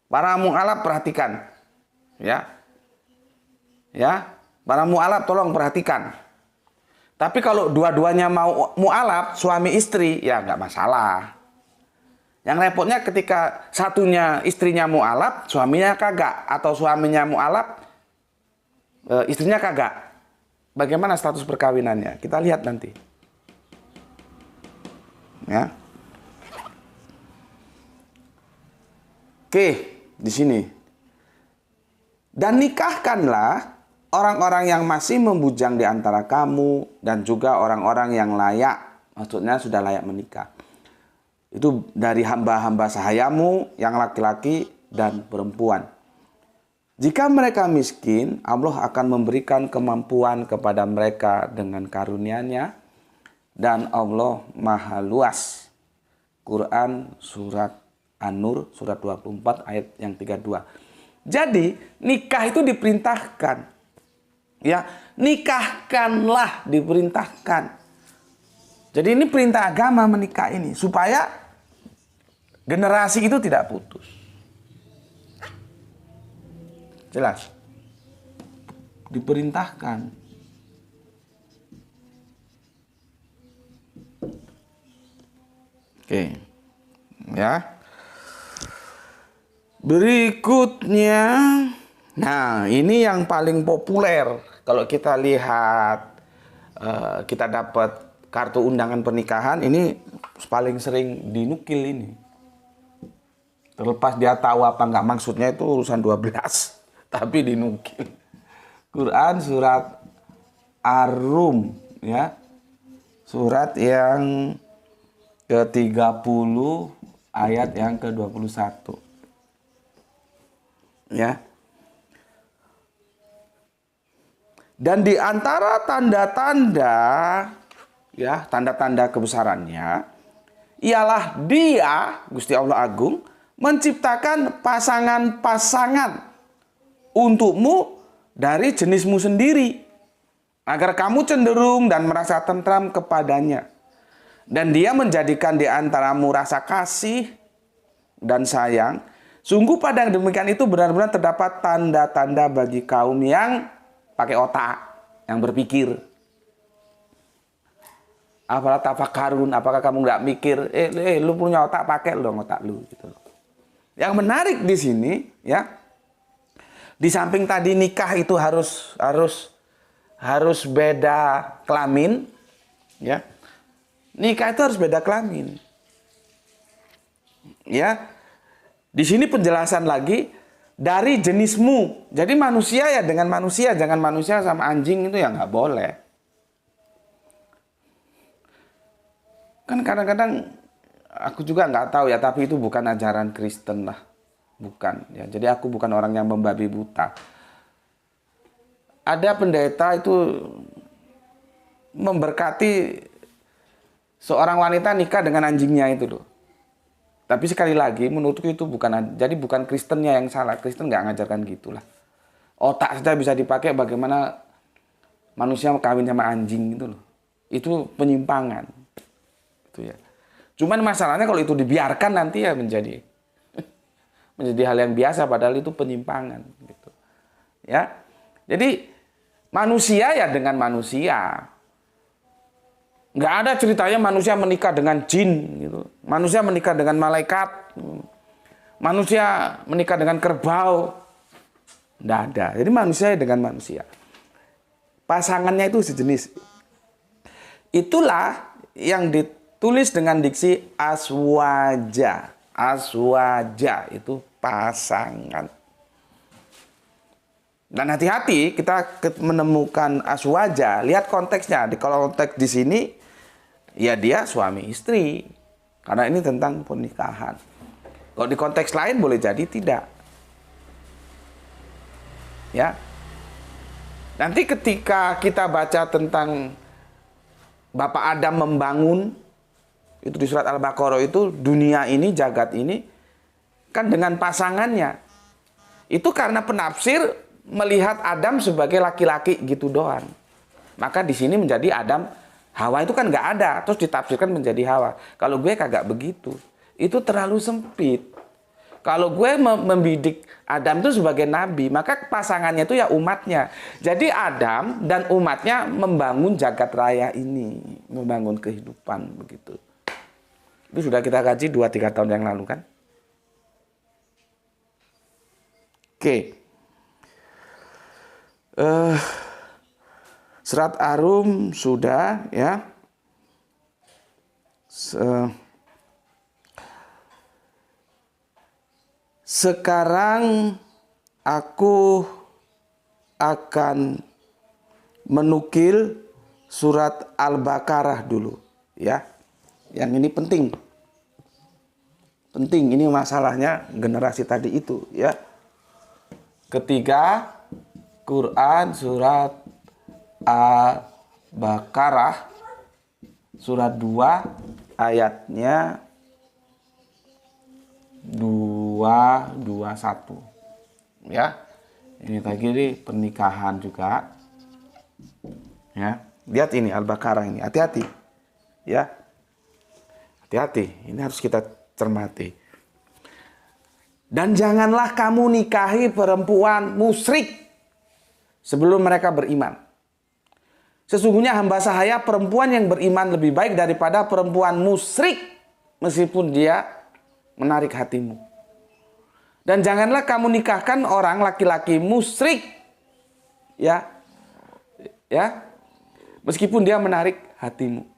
Para mu'alaf perhatikan. Ya. Ya, para mu'alaf tolong perhatikan. Tapi kalau dua-duanya mau mu'alaf, suami istri, ya nggak masalah. Yang repotnya ketika satunya istrinya mu'alaf, suaminya kagak. Atau suaminya mu'alaf, istrinya kagak. Bagaimana status perkawinannya? Kita lihat nanti. Ya. Oke, di sini. Dan nikahkanlah orang-orang yang masih membujang di antara kamu dan juga orang-orang yang layak. Maksudnya sudah layak menikah. Itu dari hamba-hamba sahayamu yang laki-laki dan perempuan. Jika mereka miskin, Allah akan memberikan kemampuan kepada mereka dengan karunia-Nya, dan Allah Maha Luas. Quran surat An-Nur surat 24 ayat yang 32. Jadi nikah itu diperintahkan. Ya, nikahkanlah diperintahkan. Jadi ini perintah agama menikah ini supaya generasi itu tidak putus. Jelas? Diperintahkan. Oke. Ya. Berikutnya, nah ini yang paling populer. Kalau kita lihat, kita dapat kartu undangan pernikahan, ini paling sering dinukil ini. Terlepas dia tahu apa enggak maksudnya, itu urusan 12. Tapi dinukil. Quran surat Ar-Rum, ya. Surat yang ke-30 ayat yang ke-21. Ya. Dan di antara tanda-tanda, ya, tanda-tanda kebesarannya ialah Dia, Gusti Allah Agung, menciptakan pasangan-pasangan untukmu dari jenismu sendiri, agar kamu cenderung dan merasa tentram kepadanya. Dan Dia menjadikan di antaramu rasa kasih dan sayang. Sungguh pada yang demikian itu benar-benar terdapat tanda-tanda bagi kaum yang pakai otak, yang berpikir. Apalah tafakarun, apakah kamu nggak mikir? Lu punya otak, pakai dong otak lu. Gitu. Yang menarik di sini, ya, di samping tadi nikah itu harus beda kelamin, ya. Nikah itu harus beda kelamin. Ya. Di sini penjelasan lagi dari jenismu. Jadi manusia ya dengan manusia, jangan manusia sama anjing, itu ya nggak boleh. Kan kadang-kadang aku juga nggak tahu ya, tapi itu bukan ajaran Kristen lah. Bukan ya. Jadi aku bukan orang yang membabi buta. Ada pendeta itu memberkati seorang wanita nikah dengan anjingnya itu loh. Tapi sekali lagi menurutku itu bukan Kristennya yang salah. Kristen nggak ngajarkan gitulah. Otak saja bisa dipakai, bagaimana manusia kawin sama anjing gitu loh. Itu penyimpangan. Itu ya. Cuman masalahnya kalau itu dibiarkan nanti ya menjadi hal yang biasa, padahal itu penyimpangan gitu. Ya. Jadi manusia ya dengan manusia. Nggak ada ceritanya manusia menikah dengan jin gitu. Manusia menikah dengan malaikat. Manusia menikah dengan kerbau. Nggak ada. Jadi manusia dengan manusia. Pasangannya itu sejenis. Itulah yang ditulis dengan diksi aswaja. Aswaja itu pasangan. Dan hati-hati kita menemukan aswaja, lihat konteksnya. Kalau konteks di sini, ya dia suami istri. Karena ini tentang pernikahan. Kalau di konteks lain boleh jadi tidak. Ya. Nanti ketika kita baca tentang Bapak Adam membangun, itu di surat Al-Baqarah itu, dunia ini, jagat ini, kan dengan pasangannya. Itu karena penafsir melihat Adam sebagai laki-laki gitu doang. Maka di sini menjadi Adam, Hawa itu kan nggak ada, terus ditafsirkan menjadi Hawa. Kalau gue kagak begitu, itu terlalu sempit. Kalau gue membidik Adam itu sebagai nabi, maka pasangannya itu ya umatnya. Jadi Adam dan umatnya membangun jagat raya ini, membangun kehidupan begitu. Itu sudah kita kaji 2-3 tahun yang lalu kan. Oke. Surat Ar-Rum sudah ya. Sekarang aku akan menukil surat Al-Baqarah dulu ya. Yang ini penting. Penting, ini masalahnya generasi tadi itu ya. Ketiga, Quran surat Al-Baqarah surat 2 ayatnya 221 ya. Ini tadi pernikahan juga ya. Lihat ini Al-Baqarah ini, hati-hati ya. Hati-hati, ini harus kita cermati. Dan janganlah kamu nikahi perempuan musyrik sebelum mereka beriman. Sesungguhnya hamba sahaya perempuan yang beriman lebih baik daripada perempuan musyrik meskipun dia menarik hatimu. Dan janganlah kamu nikahkan orang laki-laki musyrik ya. Ya. Meskipun dia menarik hatimu.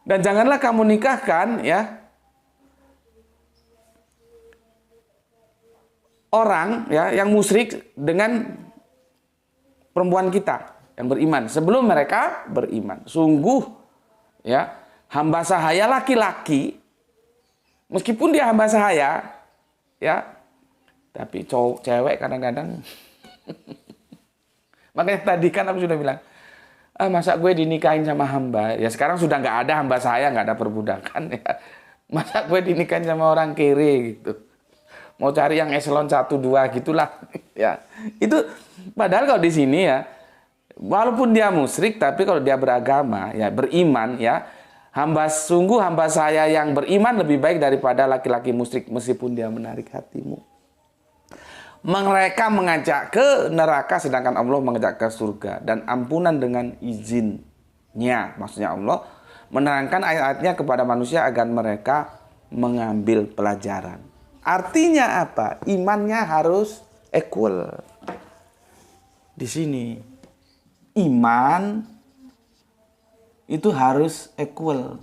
Dan janganlah kamu nikahkan ya orang ya yang musyrik dengan perempuan kita yang beriman sebelum mereka beriman. Sungguh ya, hamba sahaya laki-laki meskipun dia hamba sahaya ya, tapi cewek kadang-kadang makanya tadi kan aku sudah bilang, masa gue dinikahin sama hamba? Ya sekarang sudah nggak ada hamba sahaya, nggak ada perbudakan ya. Masa gue dinikahin sama orang kere gitu? Mau cari yang eselon 1, 2 gitulah ya. Itu padahal kalau di sini ya, walaupun dia musyrik tapi kalau dia beragama ya, beriman ya, sungguh hamba saya yang beriman lebih baik daripada laki-laki musyrik meskipun dia menarik hatimu. Mereka mengajak ke neraka sedangkan Allah mengajak ke surga, dan ampunan dengan izinnya. Maksudnya Allah menerangkan ayat-ayatnya kepada manusia agar mereka mengambil pelajaran. Artinya apa? Imannya harus equal. Di sini iman itu harus equal.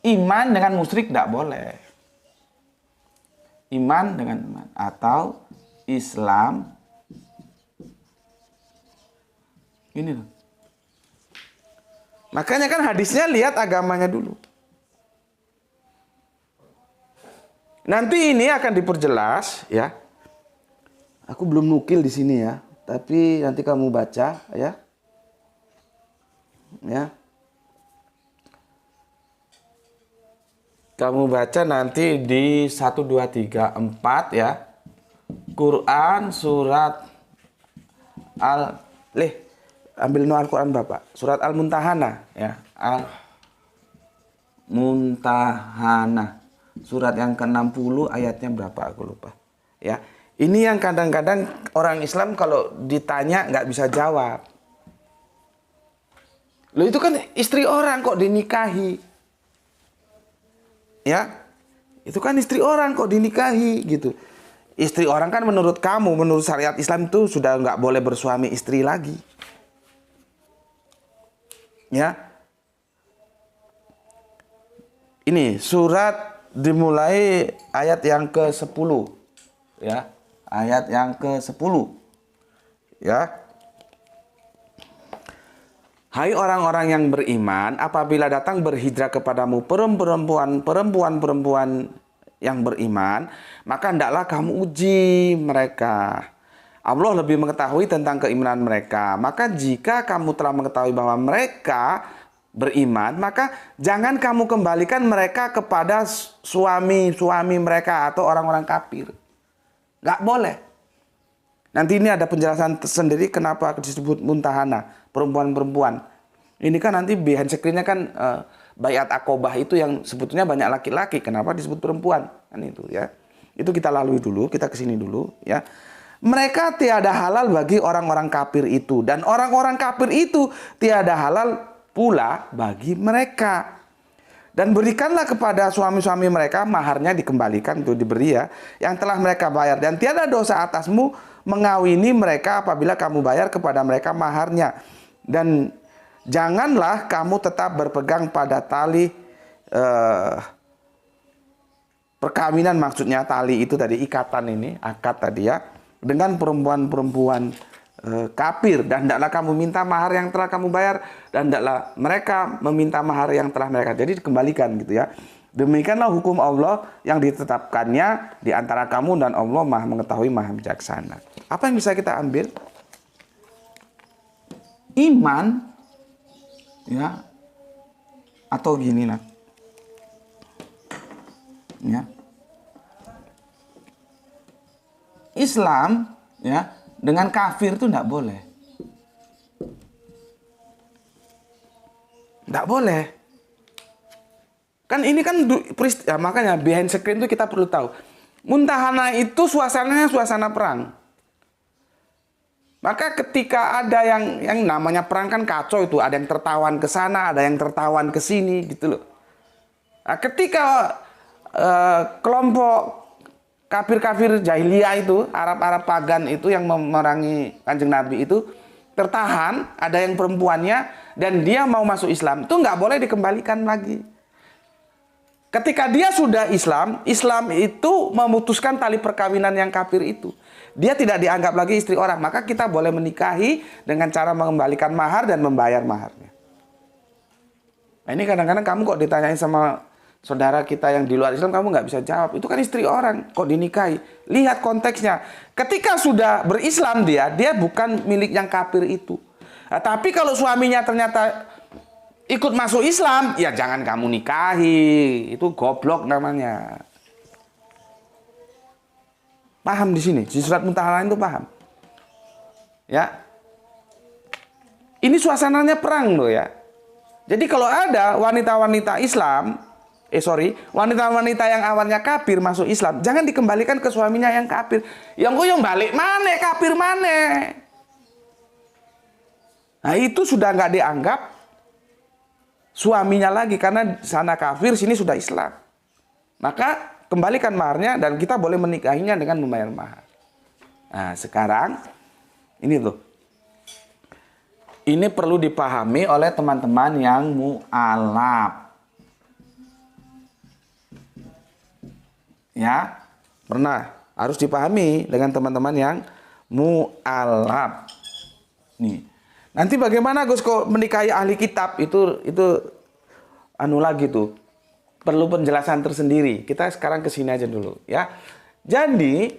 Iman dengan musyrik tidak boleh. Iman dengan iman atau Islam ini loh. Makanya kan hadisnya lihat agamanya dulu. Nanti ini akan diperjelas ya. Aku belum nukil di sini ya, tapi nanti kamu baca ya. Ya. Kamu baca nanti di 1 2 3 4 ya. Quran surat ambil no Al-Quran Bapak. Surat Al-Muntahana ya. Al-Muntahana. Surat yang ke-60 ayatnya berapa aku lupa. Ya. Ini yang kadang-kadang orang Islam kalau ditanya nggak bisa jawab. Loh itu kan istri orang kok dinikahi. Ya. Itu kan istri orang kok dinikahi gitu. Istri orang kan menurut kamu, menurut syariat Islam itu sudah nggak boleh bersuami istri lagi. Ya. Ini surat dimulai ayat yang ke-10. Ya. Ayat yang ke-10. Ya. Hai orang-orang yang beriman, apabila datang berhijrah kepadamu perempuan-perempuan yang beriman, maka hendaklah kamu uji mereka. Allah lebih mengetahui tentang keimanan mereka. Maka jika kamu telah mengetahui bahwa mereka beriman, maka jangan kamu kembalikan mereka kepada suami-suami mereka atau orang-orang kafir. Nggak boleh. Nanti ini ada penjelasan sendiri kenapa disebut muntahana, perempuan-perempuan. Ini kan nanti behind screen-nya kan Baiat Aqobah itu yang sebetulnya banyak laki-laki. Kenapa disebut perempuan? Kan itu ya. Itu kita lalui dulu, kita kesini dulu ya. Mereka tiada halal bagi orang-orang kafir itu. Dan orang-orang kafir itu tiada halal pula bagi mereka. Dan berikanlah kepada suami-suami mereka maharnya dikembalikan, itu diberi ya, yang telah mereka bayar. Dan tiada dosa atasmu mengawini mereka apabila kamu bayar kepada mereka maharnya. Dan janganlah kamu tetap berpegang pada tali perkawinan, maksudnya tali itu tadi, ikatan ini, akad tadi ya, dengan perempuan-perempuan kafir. Dan hendaklah kamu minta mahar yang telah kamu bayar, dan hendaklah mereka meminta mahar yang telah mereka. Jadi dikembalikan gitu ya. Demikianlah hukum Allah yang ditetapkannya di antara kamu, dan Allah Maha mengetahui, Maha bijaksana. Apa yang bisa kita ambil? Iman ya, atau gini nah. Ya. Islam ya dengan kafir itu tidak boleh. Tidak boleh. Kan ini kan ya, makanya behind screen itu kita perlu tahu. Muntahana itu suasananya suasana perang. Maka ketika ada yang namanya perang kan kacau itu, ada yang tertawan ke sana, ada yang tertawan ke sini gitu loh. Nah, ketika kelompok kafir-kafir jahiliyah itu, Arab-Arab pagan itu yang memerangi Kanjeng Nabi itu tertahan, ada yang perempuannya dan dia mau masuk Islam, itu nggak boleh dikembalikan lagi. Ketika dia sudah Islam, Islam itu memutuskan tali perkawinan yang kafir itu. Dia tidak dianggap lagi istri orang, maka kita boleh menikahi dengan cara mengembalikan mahar dan membayar maharnya. Nah, ini kadang-kadang kamu kok ditanyain sama saudara kita yang di luar Islam, kamu nggak bisa jawab. Itu kan istri orang, kok dinikahi? Lihat konteksnya. Ketika sudah berislam dia bukan milik yang kafir itu. Nah, tapi kalau suaminya ternyata ikut masuk Islam, ya jangan kamu nikahi. Itu goblok namanya. Paham di sini? Di surat Mumtahanah itu paham? Ya. Ini suasananya perang loh ya. Jadi kalau ada wanita-wanita Islam, wanita-wanita yang awalnya kafir masuk Islam, jangan dikembalikan ke suaminya yang kafir. Yang balik mana, kafir mana? Nah itu sudah nggak dianggap suaminya lagi, karena sana kafir, sini sudah Islam. Maka kembalikan maharnya dan kita boleh menikahinya dengan membayar mahar. Nah sekarang ini tuh, ini perlu dipahami oleh teman-teman yang mu'alaf. Ya, harus dipahami dengan teman-teman yang mu'alaf. Nih, nanti bagaimana Gus kok menikahi ahli kitab itu anu lagi tuh, perlu penjelasan tersendiri. Kita sekarang ke sini aja dulu ya. Jadi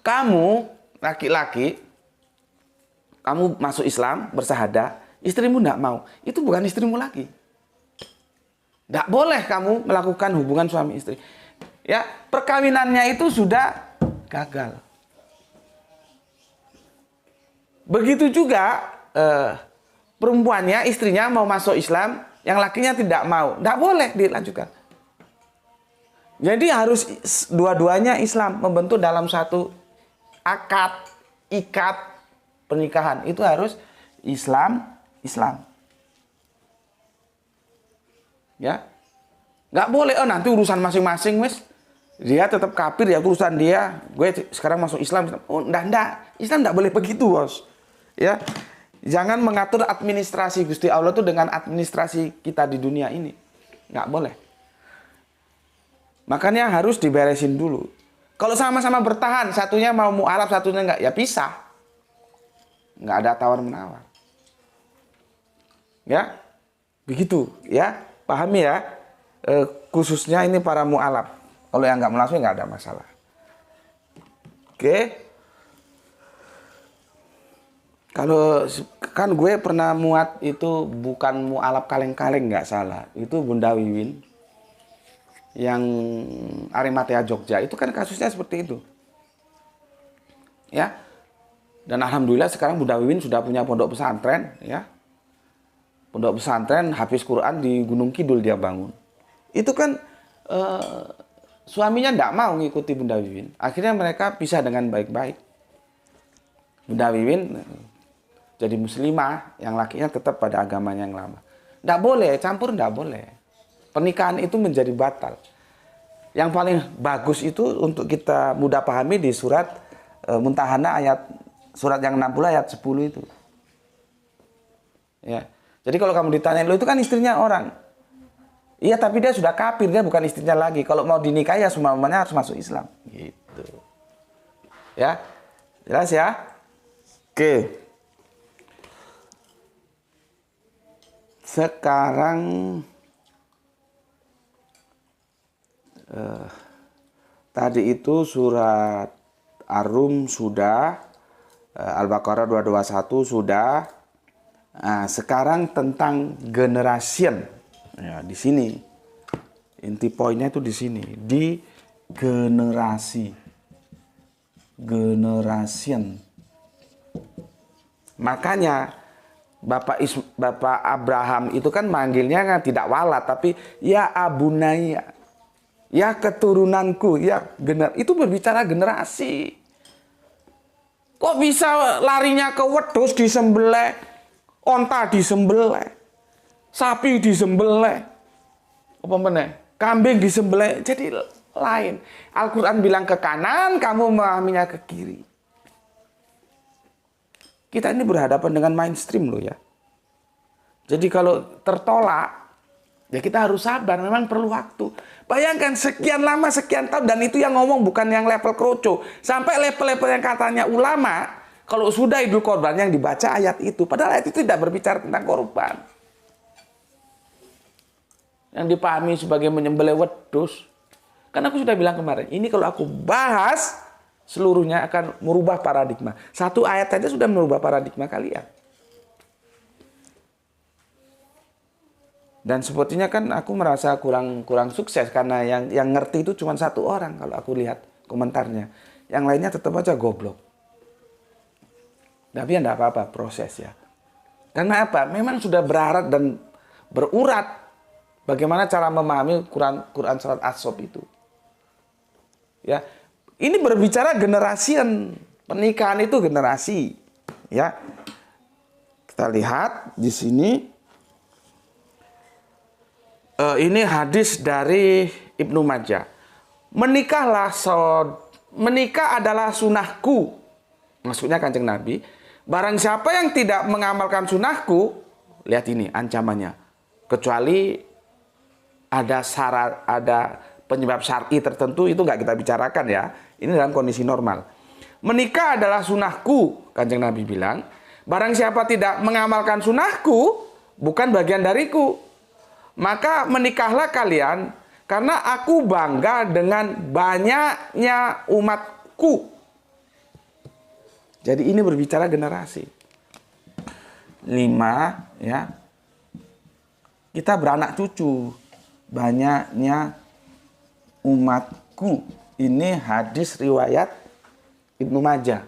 kamu laki-laki, kamu masuk Islam bersahadah, istrimu tidak mau, itu bukan istrimu lagi. Tidak boleh kamu melakukan hubungan suami istri. Ya, perkawinannya itu sudah gagal. Begitu juga perempuannya, istrinya mau masuk Islam, yang lakinya tidak mau. Tidak boleh dilanjutkan. Jadi harus dua-duanya Islam, membentuk dalam satu ikat pernikahan. Itu harus Islam. Ya. Nggak boleh, oh nanti urusan masing-masing, wes. Dia tetap kafir, ya urusan dia. Gue sekarang masuk Islam. Oh, enggak. Islam enggak boleh begitu, bos. Ya. Jangan mengatur administrasi Gusti Allah itu dengan administrasi kita di dunia ini. Nggak boleh. Makanya harus diberesin dulu. Kalau sama-sama bertahan, satunya mau mu'alaf, satunya enggak, ya pisah. Nggak ada tawar-menawar. Ya. Begitu, ya. Pahami ya. Khususnya ini para mu'alaf. Kalau yang nggak mu'alaf nggak ada masalah. Oke. Kalau kan gue pernah muat itu bukan mu'alaf kaleng-kaleng, nggak salah. Itu Bunda Wiwin yang Arimatea Jogja. Itu kan kasusnya seperti itu. Ya. Dan alhamdulillah sekarang Bunda Wiwin sudah punya pondok pesantren, ya. Pondok pesantren Hafiz Quran di Gunung Kidul dia bangun. Itu kan suaminya tidak mau ngikuti Bunda Wiwin. Akhirnya mereka pisah dengan baik-baik. Bunda Wiwin jadi muslimah, yang lakinya tetap pada agamanya yang lama. Tidak boleh, campur tidak boleh. Pernikahan itu menjadi batal. Yang paling bagus itu untuk kita mudah pahami di surat Muntahana surat yang 60 ayat 10 itu. Ya. Jadi kalau kamu ditanya, lo itu kan istrinya orang. Iya, tapi dia sudah kafir, dia bukan istrinya lagi. Kalau mau dinikahi ya semuanya harus masuk Islam. Gitu. Ya, jelas ya? Oke. Sekarang tadi itu surat Ar-Rum sudah, Al-Baqarah 221 sudah. Nah, sekarang tentang generation. Ya, di sini inti poinnya itu di sini, di generation. Makanya Bapak Abraham itu kan manggilnya kan tidak walad, tapi ya abunaya, ya keturunanku, ya itu berbicara generasi. Kok bisa larinya ke wedhus disembelih, onta disembelih, sapi disembelih, apa meneh? Kambing disembelih, jadi lain. Al-Quran bilang ke kanan, kamu memahaminya ke kiri. Kita ini berhadapan dengan mainstream loh ya. Jadi kalau tertolak, ya kita harus sabar, memang perlu waktu. Bayangkan sekian lama, sekian tahun, dan itu yang ngomong bukan yang level kroco. Sampai level-level yang katanya ulama, kalau sudah Idul Korban yang dibaca ayat itu. Padahal ayat itu tidak berbicara tentang korban. Yang dipahami sebagai menyembelih wedhus. Karena aku sudah bilang kemarin, ini kalau aku bahas, seluruhnya akan merubah paradigma. Satu ayat saja sudah merubah paradigma kalian. Dan sepertinya kan aku merasa kurang sukses, karena yang ngerti itu cuma satu orang kalau aku lihat komentarnya. Yang lainnya tetap aja goblok. Tapi ya enggak apa-apa, proses ya. Karena apa? Memang sudah berarat dan berurat bagaimana cara memahami Quran surat As-Saff itu. Ya, ini berbicara generasi, pernikahan itu generasi. Ya, kita lihat di sini. Ini hadis dari Ibnu Majah. Menikah adalah sunahku. Maksudnya Kanjeng Nabi. Barang siapa yang tidak mengamalkan sunahku, lihat ini ancamannya. Kecuali ada syarat, ada penyebab syar'i tertentu, itu nggak kita bicarakan ya. Ini dalam kondisi normal. Menikah adalah sunahku, Kanjeng Nabi bilang. Barang siapa tidak mengamalkan sunahku, bukan bagian dariku. Maka menikahlah kalian, karena aku bangga dengan banyaknya umatku. Jadi ini berbicara generasi. 5, ya. Kita beranak cucu. Banyaknya umatku. Ini hadis riwayat Ibnu Majah.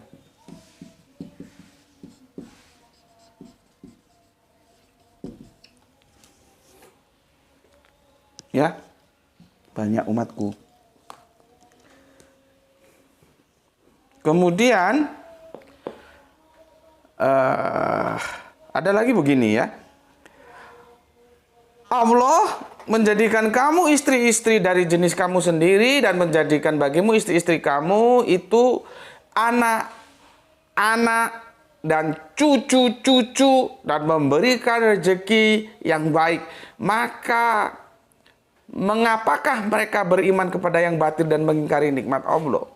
banyak umatku. Kemudian ada lagi begini ya. Allah menjadikan kamu istri-istri dari jenis kamu sendiri dan menjadikan bagimu istri-istri kamu itu anak-anak dan cucu-cucu dan memberikan rezeki yang baik. Maka mengapakah mereka beriman kepada yang batil dan mengingkari nikmat Allah?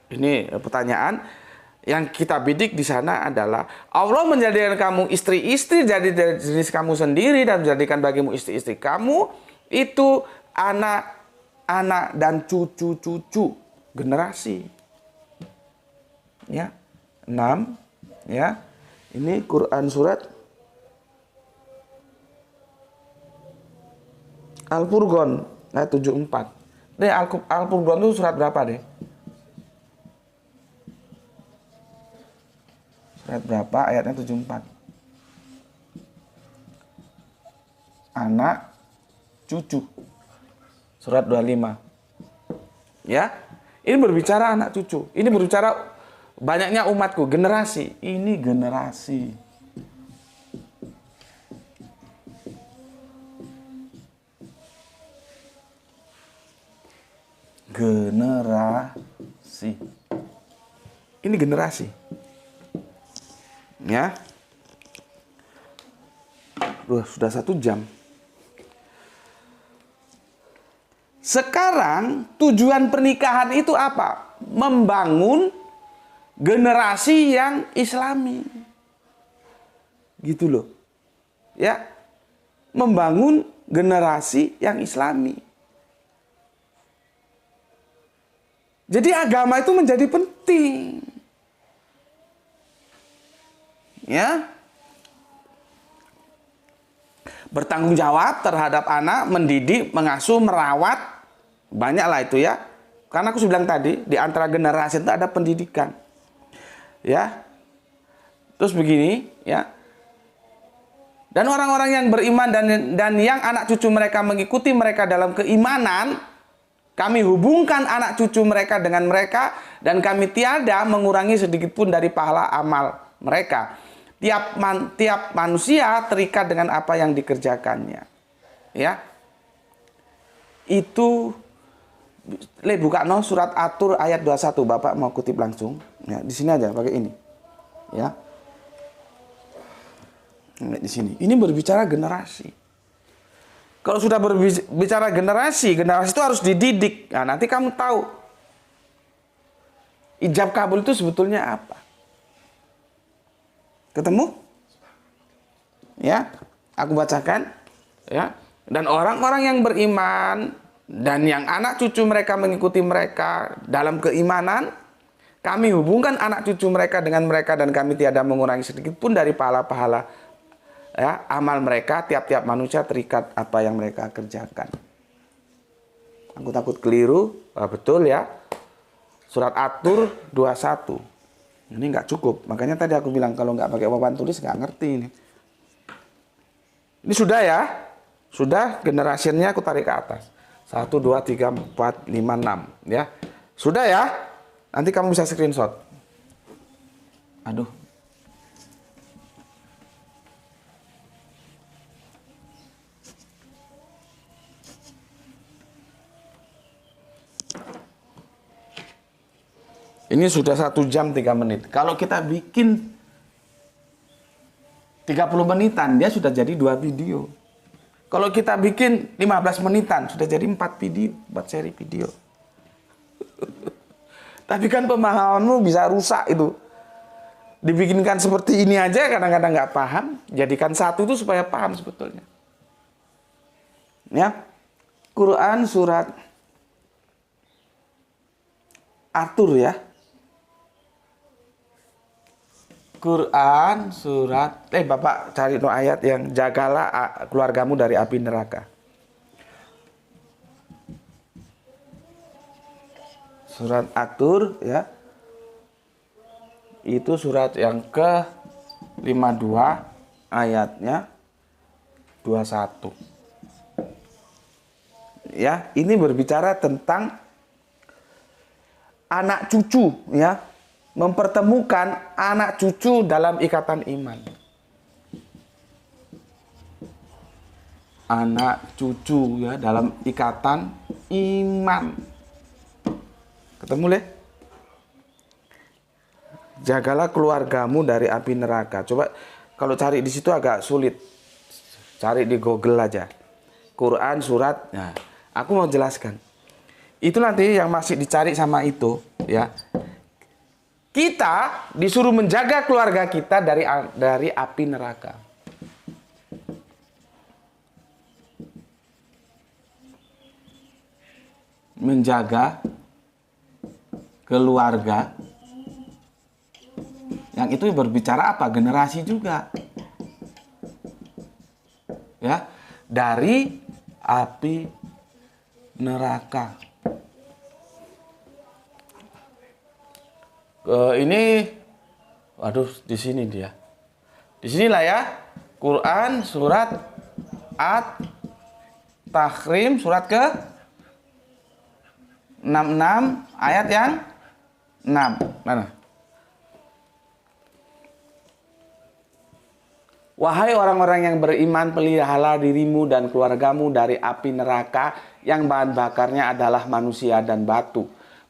Ini pertanyaan. Yang kita bidik di sana adalah Allah menjadikan kamu istri-istri dari jenis kamu sendiri dan menjadikan bagimu istri-istri kamu itu anak-anak dan cucu-cucu generasi. Ya. 6 ya. Ini Quran surat Al-Furqan ayat 74. Deh Al-Furqan itu surat berapa deh? Surat berapa? Ayatnya 74. Anak, cucu. Surat 25. Ya. Ini berbicara anak cucu. Ini berbicara banyaknya umatku, generasi. Ini generasi. Generasi. Ini generasi. Ya, sudah 1 jam. Sekarang tujuan pernikahan itu apa? Membangun generasi yang Islami, gitu loh. Ya, membangun generasi yang Islami. Jadi agama itu menjadi penting. Ya, bertanggung jawab terhadap anak, mendidik, mengasuh, merawat, banyaklah itu ya. Karena aku sudah bilang tadi, di antara generasi itu ada pendidikan. Ya, terus begini ya. Dan orang-orang yang beriman dan yang anak cucu mereka mengikuti mereka dalam keimanan, kami hubungkan anak cucu mereka dengan mereka dan kami tiada mengurangi sedikit pun dari pahala amal mereka. Tiap manusia terikat dengan apa yang dikerjakannya. Ya. Itu buka surat At-Tur ayat 21. Bapak mau kutip langsung. Ya, di sini aja pakai ini. Ya. Di sini. Ini berbicara generasi. Kalau sudah berbicara generasi itu harus dididik. Nah, nanti kamu tahu ijab kabul itu sebetulnya apa. Ketemu? Ya, aku bacakan. Ya, dan orang-orang yang beriman dan yang anak cucu mereka mengikuti mereka dalam keimanan, kami hubungkan anak cucu mereka dengan mereka dan kami tiada mengurangi sedikit pun dari pahala-pahala ya, amal mereka. Tiap-tiap manusia terikat apa yang mereka kerjakan. Aku takut keliru. Betul ya. Surat At-Tur 21. Ini nggak cukup. Makanya tadi aku bilang kalau nggak pakai papan tulis nggak ngerti ini. Ini sudah ya. Sudah generasinya aku tarik ke atas. 1, 2, 3, 4, 5, 6. Ya. Sudah ya. Nanti kamu bisa screenshot. Aduh. Ini sudah 1 jam 3 menit. Kalau kita bikin 30 menitan, dia sudah jadi 2 video. Kalau kita bikin 15 menitan, sudah jadi 4 video, 4 seri video. Tapi kan pemahamanmu bisa rusak itu. Dibikinkan seperti ini aja kadang-kadang nggak paham. Jadikan satu itu supaya paham sebetulnya. Ya, Quran surat At-Tur ya. Quran surat Bapak cari no ayat yang jagalah keluargamu dari api neraka. Surat At-Tur ya. Itu surat yang ke-52 ayatnya 21. ya, ini berbicara tentang anak cucu, ya, mempertemukan anak cucu dalam ikatan iman. Anak cucu, ya, dalam ikatan iman. Ketemu, Le? Jagalah keluargamu dari api neraka. Coba kalau cari di situ agak sulit. Cari di Google aja. Quran surat. Nah, aku mau jelaskan. Itu nanti yang masih dicari sama itu, ya. Kita disuruh menjaga keluarga kita dari api neraka. Menjaga keluarga. Yang itu berbicara apa? Generasi juga. Ya, dari api neraka. Ini, waduh, di sini dia. Di sinilah ya, Quran surat At-Tahrim surat ke 66 ayat yang 6. Mana? Wahai orang-orang yang beriman, peliharalah dirimu dan keluargamu dari api neraka yang bahan bakarnya adalah manusia dan batu.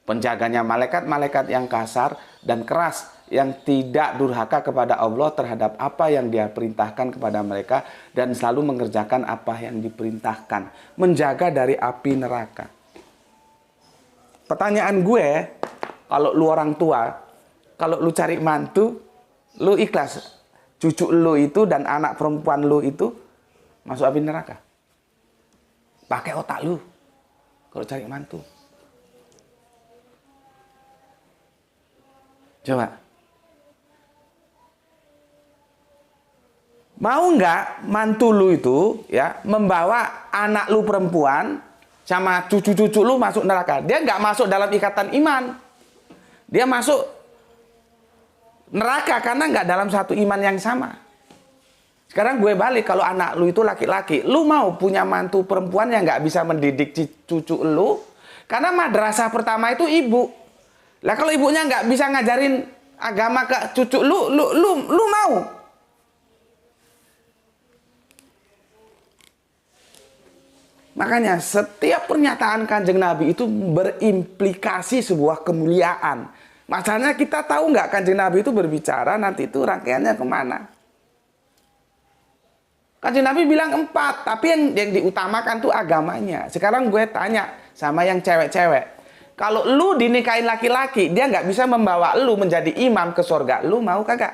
Penjaganya malaikat-malaikat yang kasar dan keras, yang tidak durhaka kepada Allah terhadap apa yang Dia perintahkan kepada mereka dan selalu mengerjakan apa yang diperintahkan. Menjaga dari api neraka. Pertanyaan gue, kalau lu orang tua, kalau lu cari mantu, lu ikhlas cucu lu itu dan anak perempuan lu itu masuk api neraka? Pakai otak lu kalau cari mantu. Coba. Mau nggak mantu lu itu, ya, membawa anak lu perempuan sama cucu-cucu lu masuk neraka? Dia nggak masuk dalam ikatan iman. Dia masuk neraka karena nggak dalam satu iman yang sama. Sekarang gue balik, kalau anak lu itu laki-laki, lu mau punya mantu perempuan yang nggak bisa mendidik cucu lu? Karena madrasah pertama itu ibu. Lah kalau ibunya nggak bisa ngajarin agama ke cucu lu mau? Makanya setiap pernyataan Kanjeng Nabi itu berimplikasi sebuah kemuliaan. Masalahnya kita tahu nggak Kanjeng Nabi itu berbicara nanti itu rangkaiannya kemana? Kanjeng Nabi bilang 4, tapi yang diutamakan tuh agamanya. Sekarang gue tanya sama yang cewek-cewek. Kalau lu dinikahin laki-laki, dia nggak bisa membawa lu menjadi imam ke surga. Lu mau kagak?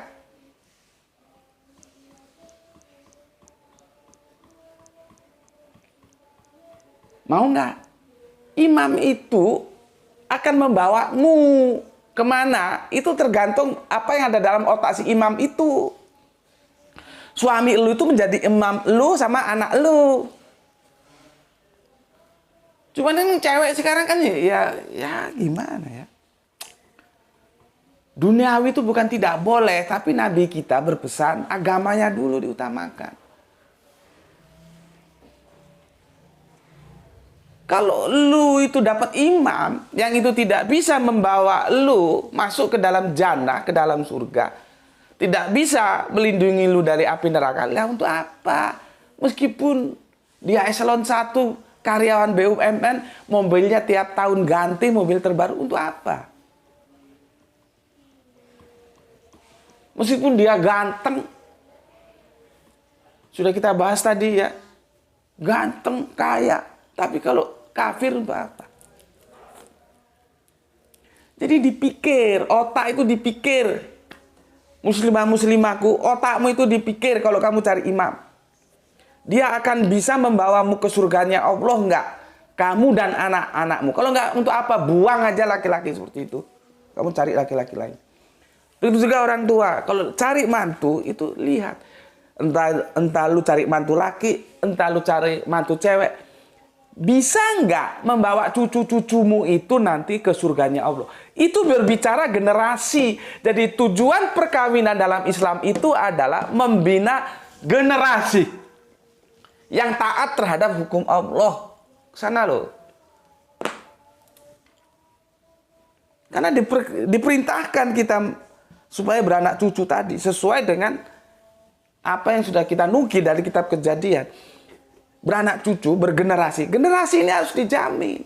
Mau nggak? Imam itu akan membawamu kemana? Itu tergantung apa yang ada dalam otak si imam itu. Suami lu itu menjadi imam lu sama anak lu. Cuman yang cewek sekarang kan ya gimana ya? Duniawi itu bukan tidak boleh, tapi Nabi kita berpesan agamanya dulu diutamakan. Kalau lu itu dapat imam yang itu tidak bisa membawa lu masuk ke dalam jannah, ke dalam surga, tidak bisa melindungi lu dari api neraka, lah untuk apa? Meskipun dia eselon 1 karyawan BUMN, mobilnya tiap tahun ganti mobil terbaru, untuk apa? Meskipun dia ganteng, sudah kita bahas tadi ya, ganteng, kaya, tapi kalau kafir untuk apa? Jadi dipikir, otak itu dipikir. Muslimah-muslimahku, otakmu itu dipikir kalau kamu cari imam. Dia akan bisa membawamu ke surganya Allah enggak? Kamu dan anak-anakmu. Kalau enggak, untuk apa? Buang aja laki-laki seperti itu. Kamu cari laki-laki lain. Itu juga orang tua. Kalau cari mantu, itu lihat. Entah lu cari mantu laki, entah lu cari mantu cewek. Bisa enggak membawa cucu-cucumu itu nanti ke surganya Allah? Itu berbicara generasi. Jadi tujuan perkawinan dalam Islam itu adalah membina generasi yang taat terhadap hukum Allah. Sana loh. Karena diperintahkan kita supaya beranak cucu tadi sesuai dengan apa yang sudah kita nukil dari kitab Kejadian. Beranak cucu, bergenerasi. Generasi ini harus dijamin.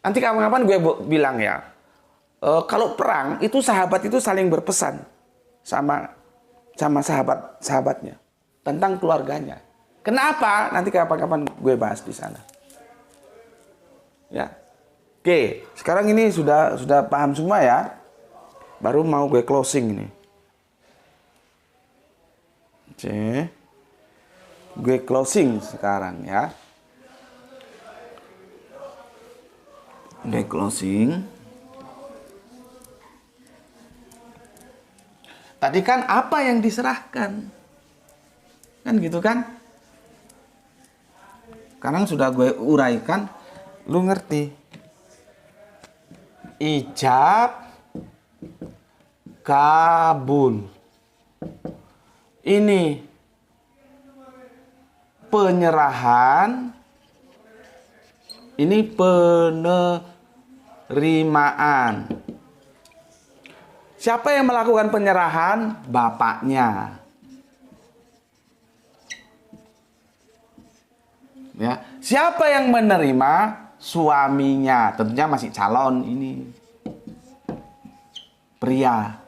Nanti kapan-kapan gue bilang ya, kalau perang itu sahabat itu saling berpesan sama sahabatnya tentang keluarganya. Kenapa? Nanti kapan-kapan gue bahas di sana. Ya. Oke, sekarang ini sudah paham semua ya. Baru mau gue closing ini. Oke. Gue closing sekarang ya. Gue closing. Tadi kan apa yang diserahkan? Kan gitu kan? Sekarang sudah gue uraikan, lu ngerti. Ijab kabul. Ini penyerahan, ini penerimaan. Siapa yang melakukan penyerahan? Bapaknya. Ya, siapa yang menerima? Suaminya, tentunya masih calon ini. Pria.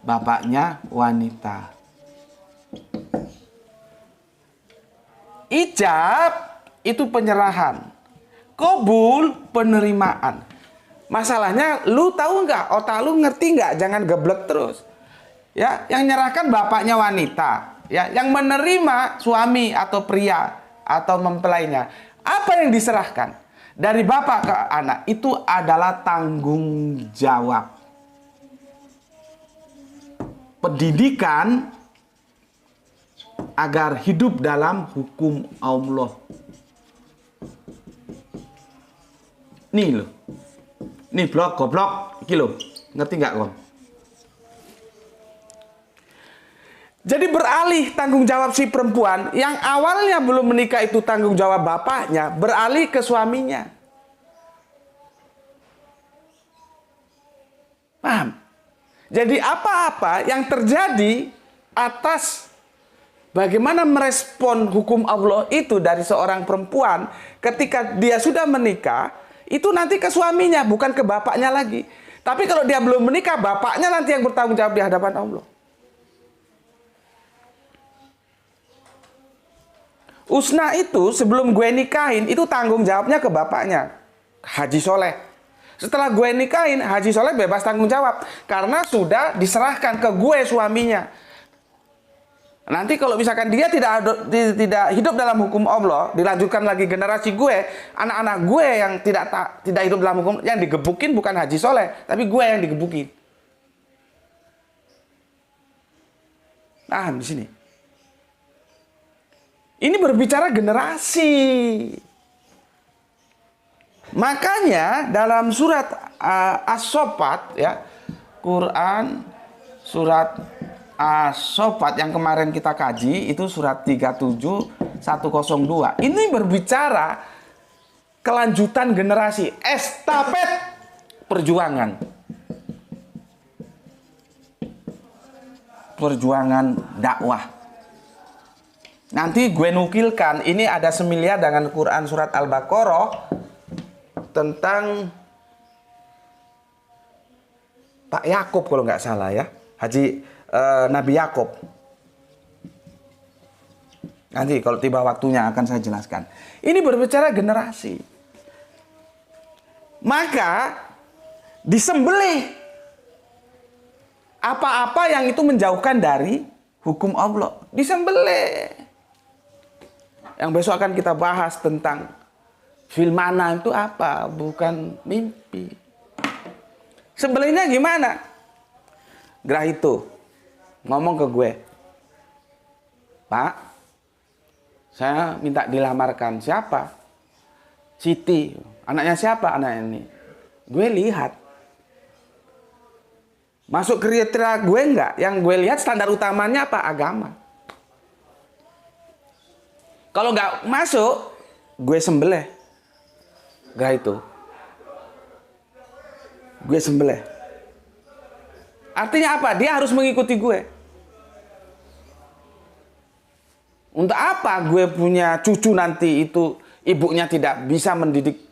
Bapaknya wanita. Ijab itu penyerahan. Qabul penerimaan. Masalahnya lu tahu nggak? Otak lu ngerti nggak? Jangan geblek terus. Ya, yang nyerahkan bapaknya wanita. Ya, yang menerima suami atau pria atau mempelainya. Apa yang diserahkan dari bapak ke anak itu adalah tanggung jawab. Pendidikan agar hidup dalam hukum Allah. Nih loh. Nih blok goblok iki loh. Ngerti nggak kon? Jadi beralih tanggung jawab si perempuan yang awalnya belum menikah itu tanggung jawab bapaknya, beralih ke suaminya. Paham? Jadi apa-apa yang terjadi atas bagaimana merespon hukum Allah itu dari seorang perempuan ketika dia sudah menikah, itu nanti ke suaminya, bukan ke bapaknya lagi. Tapi kalau dia belum menikah, bapaknya nanti yang bertanggung jawab di hadapan Allah. Usna itu sebelum gue nikahin itu tanggung jawabnya ke bapaknya, Haji Soleh. Setelah gue nikahin, Haji Soleh bebas tanggung jawab karena sudah diserahkan ke gue suaminya. Nanti kalau misalkan dia tidak hidup dalam hukum Allah, dilanjutkan lagi generasi gue, anak-anak gue yang tidak hidup dalam hukum, yang digebukin bukan Haji Soleh, tapi gue yang digebukin. Nah, di sini. Ini berbicara generasi. Makanya dalam surat As-Saffat ya, Quran surat As-Saffat yang kemarin kita kaji itu surat 37 102. Ini berbicara kelanjutan generasi, estafet perjuangan. Perjuangan dakwah. Nanti gue nukilkan, ini ada semilia dengan Quran surat Al-Baqarah tentang Pak Yakub kalau nggak salah ya, Nabi Yakub. Nanti kalau tiba waktunya akan saya jelaskan. Ini berbicara generasi. Maka disembelih apa-apa yang itu menjauhkan dari hukum Allah. Disembelih. Yang besok akan kita bahas tentang filmana itu apa, bukan mimpi. Sembelihnya gimana? Gerah itu ngomong ke gue, Pak, saya minta dilamarkan. Siapa? Siti. Anaknya siapa anak ini? Gue lihat. Masuk kriteria gue enggak? Yang gue lihat standar utamanya apa? Agama. Kalau nggak masuk, gue sembelih. Gak itu. Gue sembelih. Artinya apa? Dia harus mengikuti gue. Untuk apa gue punya cucu nanti itu ibunya tidak bisa mendidik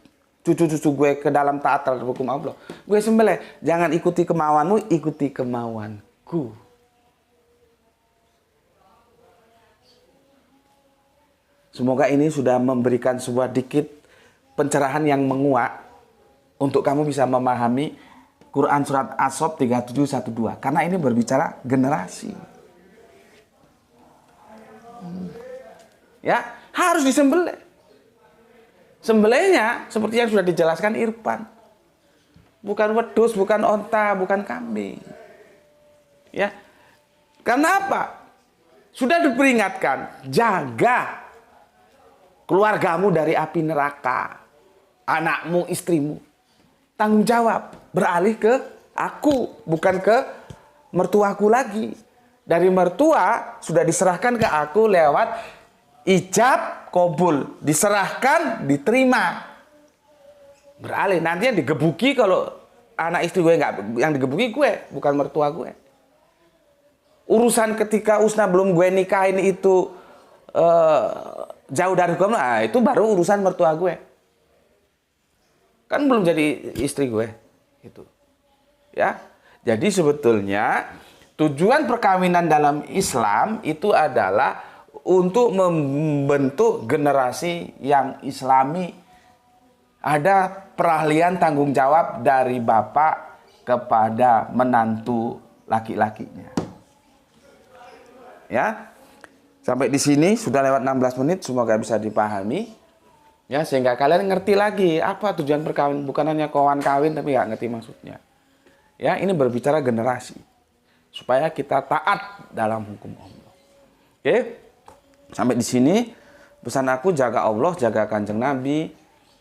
cucu-cucu gue ke dalam taat terhadap hukum Allah? Gue sembelih. Jangan ikuti kemauanmu, ikuti kemauanku. Semoga ini sudah memberikan sebuah dikit pencerahan yang menguat untuk kamu bisa memahami Quran surat As-Saff 3712. Karena ini berbicara generasi. Ya, harus disembelih. Sembelihnya seperti yang sudah dijelaskan Irfan. Bukan wedhus, bukan onta, bukan kambing. Ya. Karena apa? Sudah diperingatkan, jaga keluargamu dari api neraka. Anakmu, istrimu. Tanggung jawab, beralih ke aku, bukan ke mertuaku lagi. Dari mertua sudah diserahkan ke aku lewat ijab kabul, diserahkan, diterima. Beralih, nanti yang digebuki kalau anak istri gue nggak, yang digebuki gue, bukan mertua gue. Urusan ketika Usna belum gue nikahin itu jauh dari hukum, itu baru urusan mertua gue. Kan belum jadi istri gue, gitu. Ya, jadi sebetulnya tujuan perkawinan dalam Islam itu adalah untuk membentuk generasi yang Islami. Ada peralihan tanggung jawab dari bapak kepada menantu laki-lakinya. Ya. Sampai di sini sudah lewat 16 menit, semoga bisa dipahami. Ya, sehingga kalian ngerti lagi apa tujuan perkawinan, bukan hanya kawan kawin tapi nggak ngerti maksudnya. Ya, ini berbicara generasi. Supaya kita taat dalam hukum Allah. Oke? Sampai di sini pesan aku, jaga Allah, jaga Kanjeng Nabi,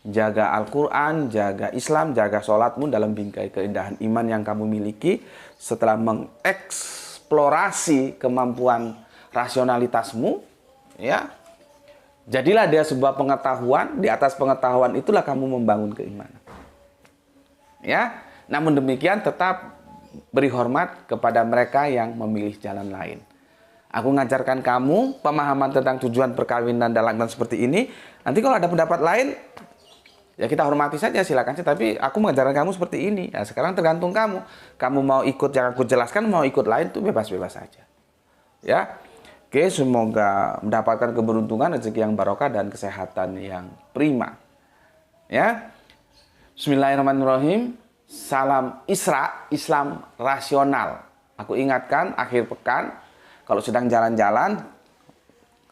jaga Al-Quran, jaga Islam, jaga sholatmu dalam bingkai keindahan iman yang kamu miliki. Setelah mengeksplorasi kemampuan rasionalitasmu, ya, jadilah dia sebuah pengetahuan. Di atas pengetahuan itulah kamu membangun keimanan. Ya, namun demikian tetap beri hormat kepada mereka yang memilih jalan lain. Aku mengajarkan kamu pemahaman tentang tujuan perkawinan dalam seperti ini. Nanti kalau ada pendapat lain, ya kita hormati saja, silakan sih. Tapi aku mengajarkan kamu seperti ini. Nah, sekarang tergantung kamu. Kamu mau ikut yang aku jelaskan, mau ikut lain, itu bebas-bebas saja. Ya, oke, semoga mendapatkan keberuntungan, rezeki yang barokah dan kesehatan yang prima. Ya, Bismillahirrahmanirrahim. Salam Isra, Islam rasional. Aku ingatkan akhir pekan, kalau sedang jalan-jalan,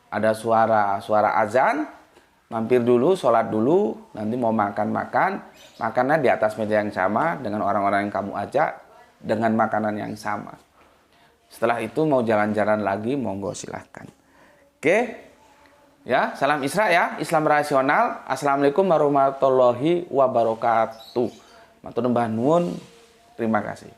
ada suara azan, mampir dulu, sholat dulu, nanti mau makan-makan, makannya di atas meja yang sama dengan orang-orang yang kamu ajak, dengan makanan yang sama. Setelah itu mau jalan-jalan lagi, monggo silahkan. Oke, ya, salam Isra ya, Islam rasional. Assalamualaikum warahmatullahi wabarakatuh. Matur nuwun, terima kasih.